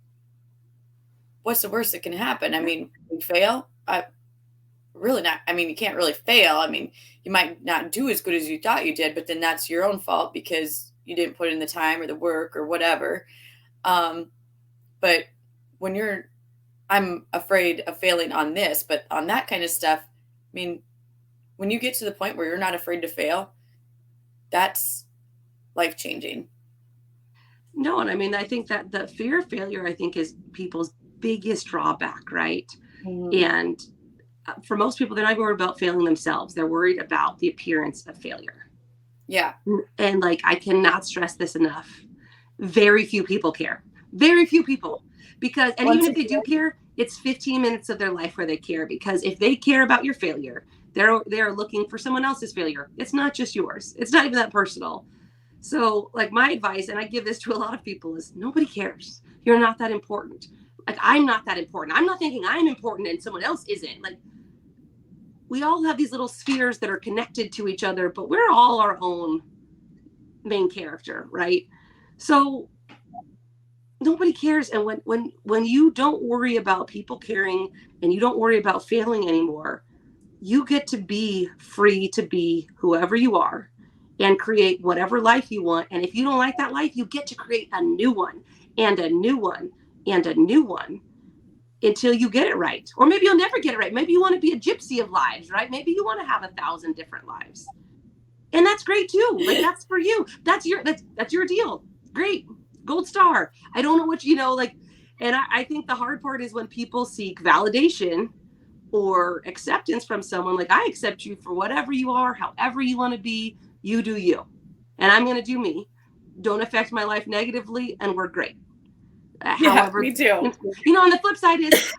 what's the worst that can happen? I mean, we fail. Really not. I mean, you can't really fail. I mean, you might not do as good as you thought you did, but then that's your own fault because you didn't put in the time or the work or whatever. But when I'm afraid of failing on this, but on that kind of stuff, I mean, when you get to the point where you're not afraid to fail, that's life-changing. No, and I mean, I think that the fear of failure, I think, is people's biggest drawback, right? Mm-hmm. And for most people, they're not worried about failing themselves. They're worried about the appearance of failure. Yeah. And like, I cannot stress this enough. Very few people care. Very few people. Because, and even if they do care, it's 15 minutes of their life where they care. Because if they care about your failure, they're looking for someone else's failure. It's not just yours. It's not even that personal. So like my advice, and I give this to a lot of people, is nobody cares. You're not that important. Like, I'm not that important. I'm not thinking I'm important and someone else isn't. Like, we all have these little spheres that are connected to each other, but we're all our own main character, right? So nobody cares. And when you don't worry about people caring and you don't worry about failing anymore, you get to be free to be whoever you are and create whatever life you want. And if you don't like that life, you get to create a new one and a new one and a new one until you get it right. Or maybe you'll never get it right. Maybe you want to be a gypsy of lives, right? Maybe you want to have 1,000 different lives. And that's great too. Like, that's for you. That's your deal. Great. Gold star. I don't know what, and I think the hard part is when people seek validation or acceptance from someone. Like, I accept you for whatever you are, however you want to be. You do you, and I'm going to do me. Don't affect my life negatively, and we're great. However, me too. On the flip side is,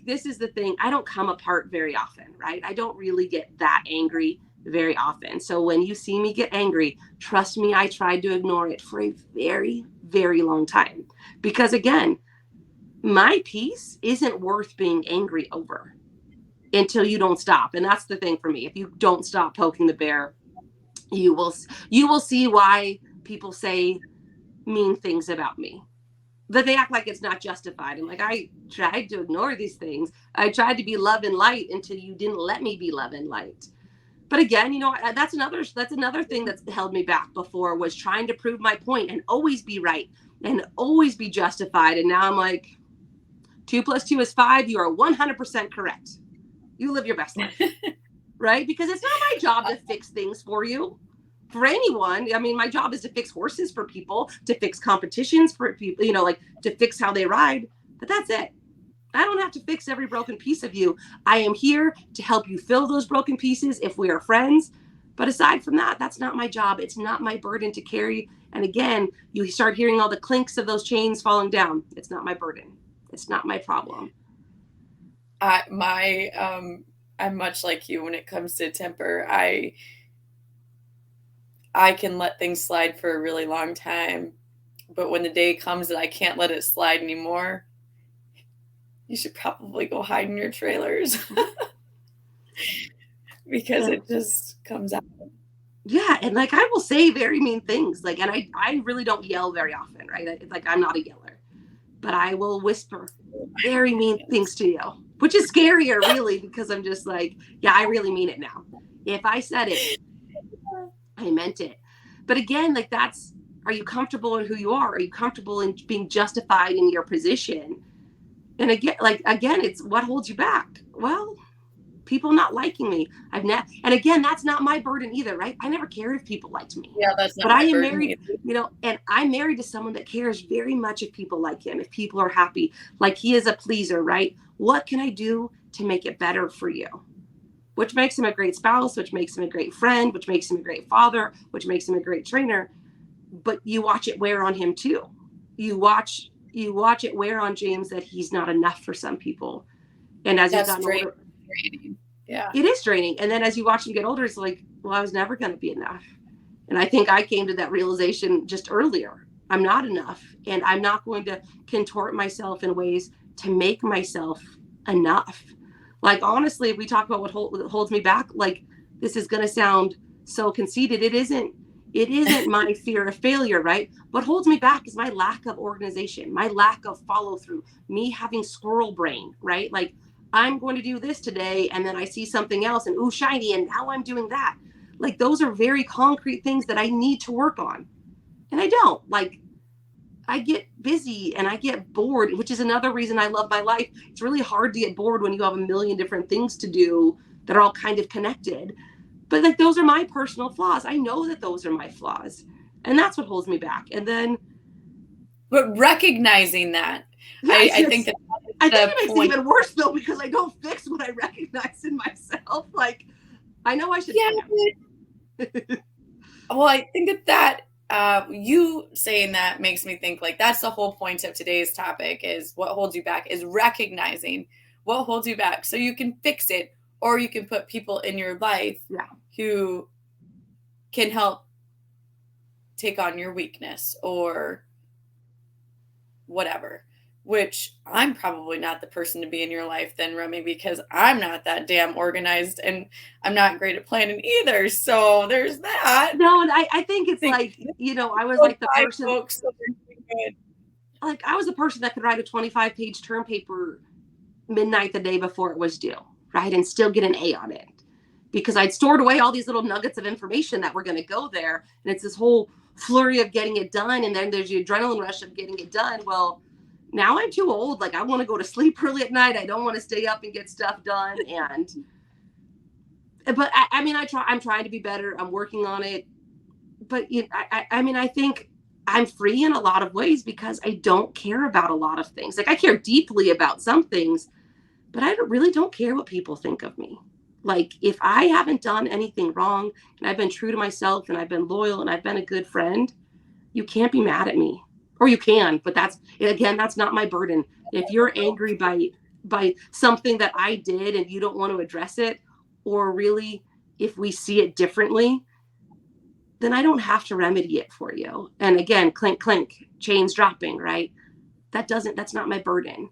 this is the thing. I don't come apart very often, right? I don't really get that angry very often. So when you see me get angry, trust me, I tried to ignore it for a very, very long time. Because again, my peace isn't worth being angry over until you don't stop. And that's the thing for me. If you don't stop poking the bear, you will see why people say mean things about me. But they act like it's not justified. And like, I tried to ignore these things. I tried to be love and light until you didn't let me be love and light. But again, that's another thing that's held me back before, was trying to prove my point and always be right and always be justified. And now I'm like, 2 + 2 is 5. You are 100% correct. You live your best life, right? Because it's not my job to fix things for you, for anyone. I mean, my job is to fix horses for people, to fix competitions for people, like to fix how they ride. But that's it. I don't have to fix every broken piece of you. I am here to help you fill those broken pieces if we are friends. But aside from that, that's not my job. It's not my burden to carry. And again, you start hearing all the clinks of those chains falling down. It's not my burden. It's not my problem. I'm much like you when it comes to temper. I can let things slide for a really long time, but when the day comes that I can't let it slide anymore, you should probably go hide in your trailers because it just comes out. Yeah, and like, I will say very mean things, like, and I really don't yell very often, right? Like, I'm not a yeller, but I will whisper very mean things to you, which is scarier, really, because I'm just like, yeah, I really mean it now. If I said it, I meant it. But again, like, are you comfortable in who you are? Are you comfortable in being justified in your position? And again, it's what holds you back. Well, people not liking me. And again, that's not my burden either, right? I never cared if people liked me. Yeah, that's not. But I am married, and I'm married to someone that cares very much if people like him, if people are happy. Like, he is a pleaser, right? What can I do to make it better for you? Which makes him a great spouse, which makes him a great friend, which makes him a great father, which makes him a great trainer. But you watch it wear on him too. You watch it wear on James that he's not enough for some people. And as he's gotten older, yeah, it is draining. And then as you watch him get older, it's like, well, I was never going to be enough. And I think I came to that realization just earlier. I'm not enough, and I'm not going to contort myself in ways to make myself enough. Like, honestly, if we talk about what holds me back, like, this is going to sound so conceited. It isn't my fear of failure, right? What holds me back is my lack of organization, my lack of follow through, me having squirrel brain, right? Like, I'm going to do this today, and then I see something else, and ooh, shiny, and now I'm doing that. Like, those are very concrete things that I need to work on. And I don't. Like, I get busy and I get bored, which is another reason I love my life. It's really hard to get bored when you have a million different things to do that are all kind of connected. But like, those are my personal flaws. I know that those are my flaws. And that's what holds me back. And then, but recognizing that, I think that I think it makes it even worse though, because I don't fix what I recognize in myself. Like, I know I should. Yeah. Well, I think that you saying that makes me think, like, that's the whole point of today's topic, is what holds you back, is recognizing what holds you back so you can fix it, or you can put people in your life who can help take on your weakness or whatever. Which I'm probably not the person to be in your life then, Remy, because I'm not that damn organized and I'm not great at planning either. So there's that. No, and I think it's like, I was like the person. Folks, so like, I was the person that could write a 25-page term paper midnight the day before it was due, right? And still get an A on it, because I'd stored away all these little nuggets of information that were going to go there. And it's this whole flurry of getting it done. And then there's the adrenaline rush of getting it done. Well, now I'm too old. Like, I want to go to sleep early at night. I don't want to stay up and get stuff done. But I'm trying to be better. I'm working on it. But I think I'm free in a lot of ways because I don't care about a lot of things. Like, I care deeply about some things, but I really don't care what people think of me. Like, if I haven't done anything wrong and I've been true to myself and I've been loyal and I've been a good friend, you can't be mad at me. Or you can, but that's not my burden. If you're angry by something that I did and you don't want to address it, or really, if we see it differently, then I don't have to remedy it for you. And again, clink, clink, chains dropping, right? that's not my burden.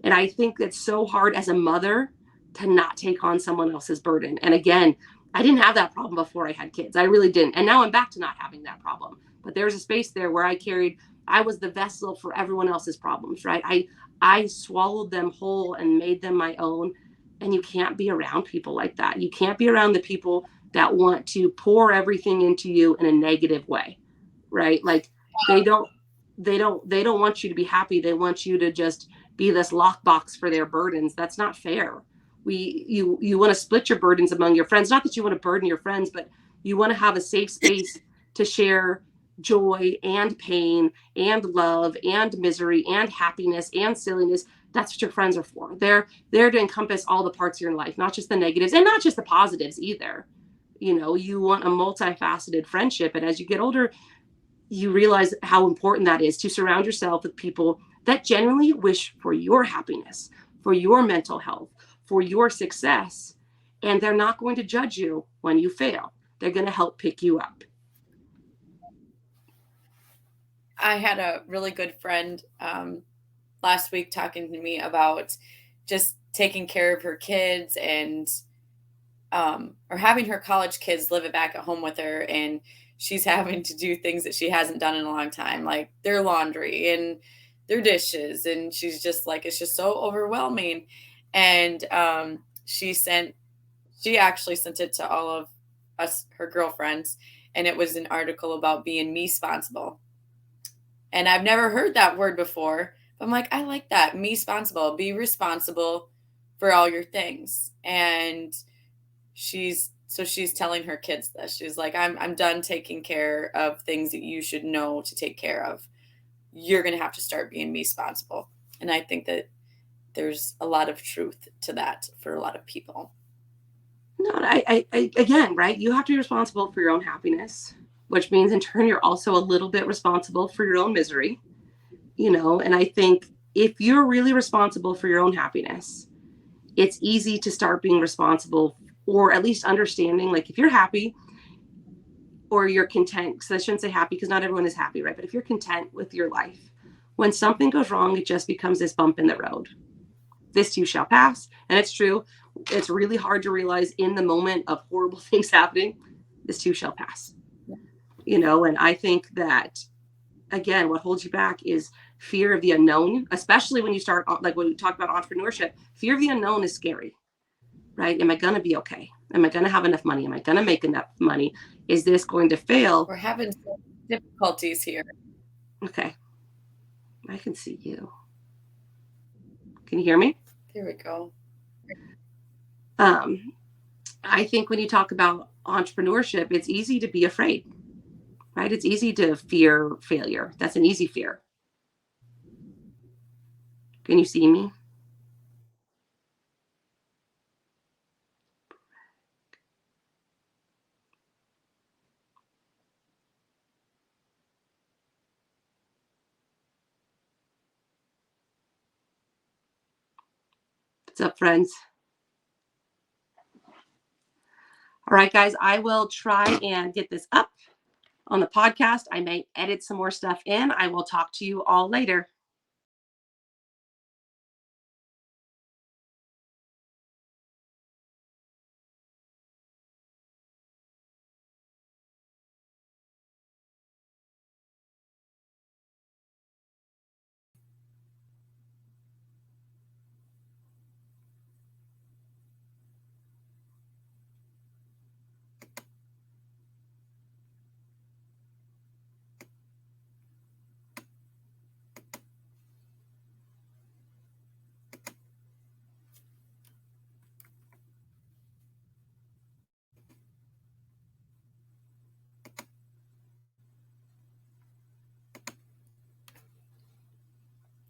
And I think it's so hard as a mother to not take on someone else's burden. And again, I didn't have that problem before I had kids. I really didn't. And now I'm back to not having that problem. But there's a space there where I was the vessel for everyone else's problems, right? I swallowed them whole and made them my own. And you can't be around people like that. You can't be around the people that want to pour everything into you in a negative way, right? Like they don't want you to be happy. They want you to just be this lockbox for their burdens. That's not fair. You want to split your burdens among your friends. Not that you want to burden your friends, but you want to have a safe space to share joy and pain and love and misery and happiness and silliness. That's what your friends are for. They're there to encompass all the parts of your life, not just the negatives and not just the positives either. You want a multifaceted friendship. And as you get older, you realize how important that is to surround yourself with people that genuinely wish for your happiness, for your mental health, for your success. And they're not going to judge you when you fail. They're going to help pick you up. I had a really good friend last week talking to me about just taking care of her kids and or having her college kids live it back at home with her, and she's having to do things that she hasn't done in a long time, like their laundry and their dishes, and she's just like, it's just so overwhelming. And she actually sent it to all of us, her girlfriends, and it was an article about being me-sponsible. And I've never heard that word before. But I'm like, I like that. Me-sponsible. Be responsible for all your things. And she's telling her kids this. She's like, I'm done taking care of things that you should know to take care of. You're going to have to start being me-sponsible. And I think that there's a lot of truth to that for a lot of people. No, I again, right? You have to be responsible for your own happiness, which means in turn, you're also a little bit responsible for your own misery, and I think if you're really responsible for your own happiness, it's easy to start being responsible, or at least understanding, like if you're happy or you're content, because I shouldn't say happy because not everyone is happy, right? But if you're content with your life, when something goes wrong, it just becomes this bump in the road. This too shall pass. And it's true. It's really hard to realize in the moment of horrible things happening, this too shall pass. And I think that, again, what holds you back is fear of the unknown, especially when you start, like when we talk about entrepreneurship. Fear of the unknown is scary, right? Am I going to be okay? Am I going to have enough money? Am I going to make enough money? Is this going to fail? We're having some difficulties here. Okay. I can see you. Can you hear me? There we go. I think when you talk about entrepreneurship, it's easy to be afraid, right? It's easy to fear failure. That's an easy fear. Can you see me? What's up, friends? All right, guys, I will try and get this up on the podcast. I may edit some more stuff in. I will talk to you all later.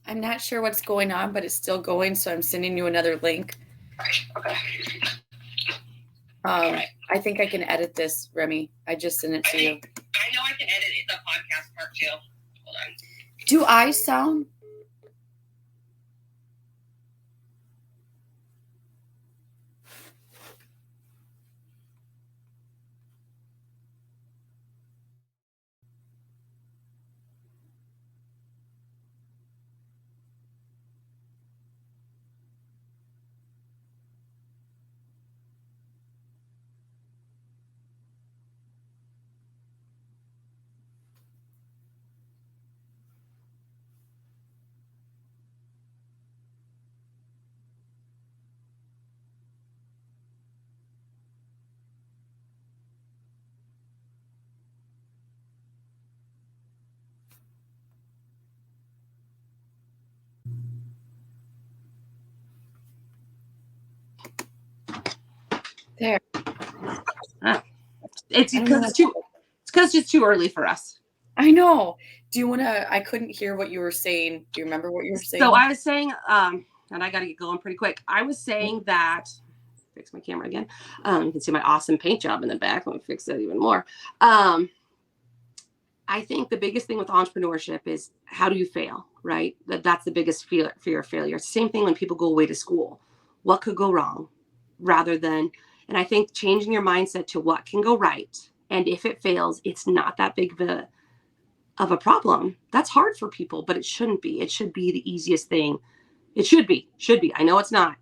I'm not sure what's going on, but it's still going, so I'm sending you another link. Okay. I think I can edit this, Remy. I just sent it to you. I know I can edit the podcast part too. Hold on. Do I sound? There. It's because it's too early for us. I know. Do you want to? I couldn't hear what you were saying. Do you remember what you were saying? So I was saying, and I got to get going pretty quick. I was saying that, fix my camera again. You can see my awesome paint job in the back. Let me fix that even more. I think the biggest thing with entrepreneurship is how do you fail, right? That's the biggest fear of failure. It's the same thing when people go away to school. What could go wrong rather than, and I think changing your mindset to what can go right. And if it fails, it's not that big of a problem. That's hard for people, but it shouldn't be. It should be the easiest thing. It should be. I know it's not.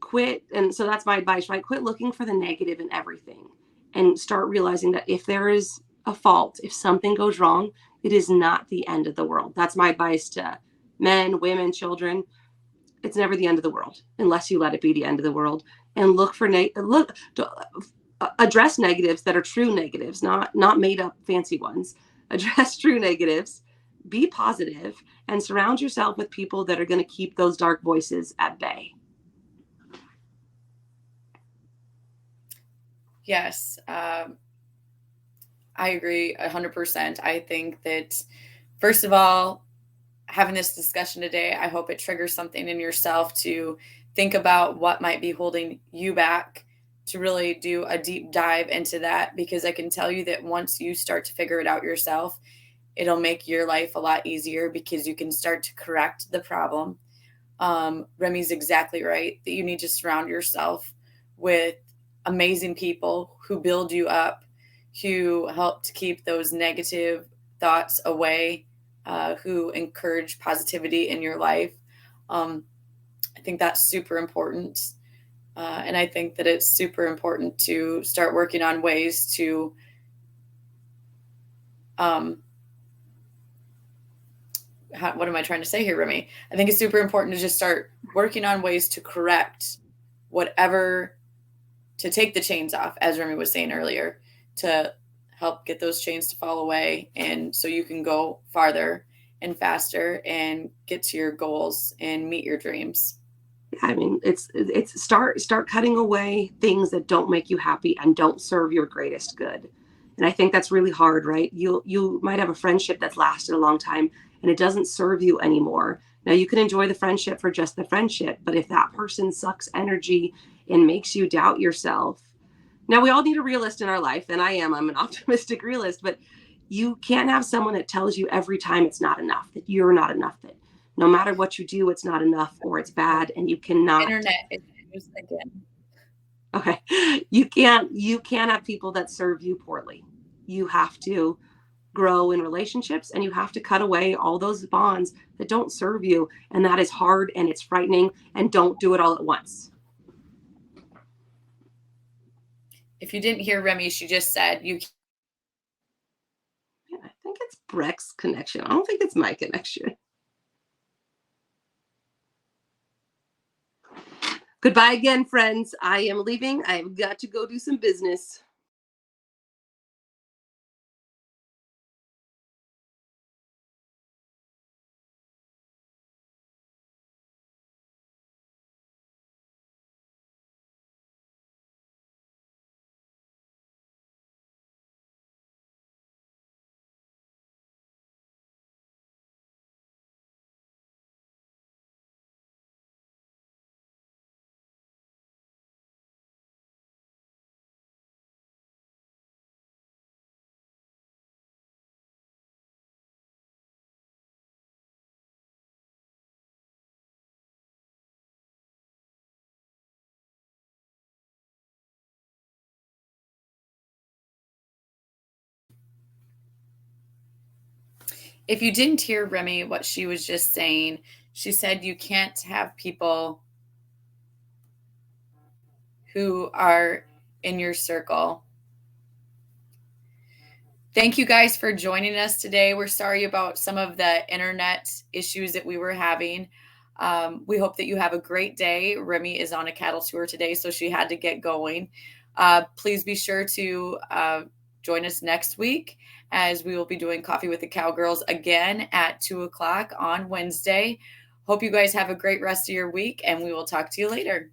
Quit. And so that's my advice, right? Quit looking for the negative in everything and start realizing that if there is a fault, if something goes wrong, it is not the end of the world. That's my advice to men, women, children. It's never the end of the world unless you let it be the end of the world. And look for address negatives that are true negatives, not made up fancy ones. Address true negatives, be positive, and surround yourself with people that are going to keep those dark voices at bay. Yes. I agree 100%. I think that, first of all, having this discussion today, I hope it triggers something in yourself to think about what might be holding you back, to really do a deep dive into that, because I can tell you that once you start to figure it out yourself, it'll make your life a lot easier because you can start to correct the problem. Remy's exactly right that you need to surround yourself with amazing people who build you up, who help to keep those negative thoughts away, who encourage positivity in your life. I think that's super important. And I think that it's super important to start working on ways to what am I trying to say here, Remy? I think it's super important to just start working on ways to correct whatever, to take the chains off, as Remy was saying earlier, to help get those chains to fall away. And so you can go farther and faster and get to your goals and meet your dreams. I mean, it's start cutting away things that don't make you happy and don't serve your greatest good. And I think that's really hard, right? You might have a friendship that's lasted a long time and it doesn't serve you anymore. Now you can enjoy the friendship for just the friendship, but if that person sucks energy and makes you doubt yourself. Now we all need a realist in our life, and I'm an optimistic realist, but you can't have someone that tells you every time it's not enough, that you're not enough, that no matter what you do, it's not enough or it's bad, and you cannot. Internet issues again. Okay. You can't have people that serve you poorly. You have to grow in relationships and you have to cut away all those bonds that don't serve you. And that is hard and it's frightening, and don't do it all at once. If you didn't hear Remy, she just said you. I think it's Breck's connection. I don't think it's my connection. Goodbye again, friends. I am leaving. I've got to go do some business. If you didn't hear Remy, what she was just saying, she said you can't have people who are in your circle. Thank you guys for joining us today. We're sorry about some of the internet issues that we were having. We hope that you have a great day. Remy is on a cattle tour today, so she had to get going. Please be sure to join us next week, as we will be doing Coffee with the Cowgirls again at 2:00 on Wednesday. Hope you guys have a great rest of your week, and we will talk to you later.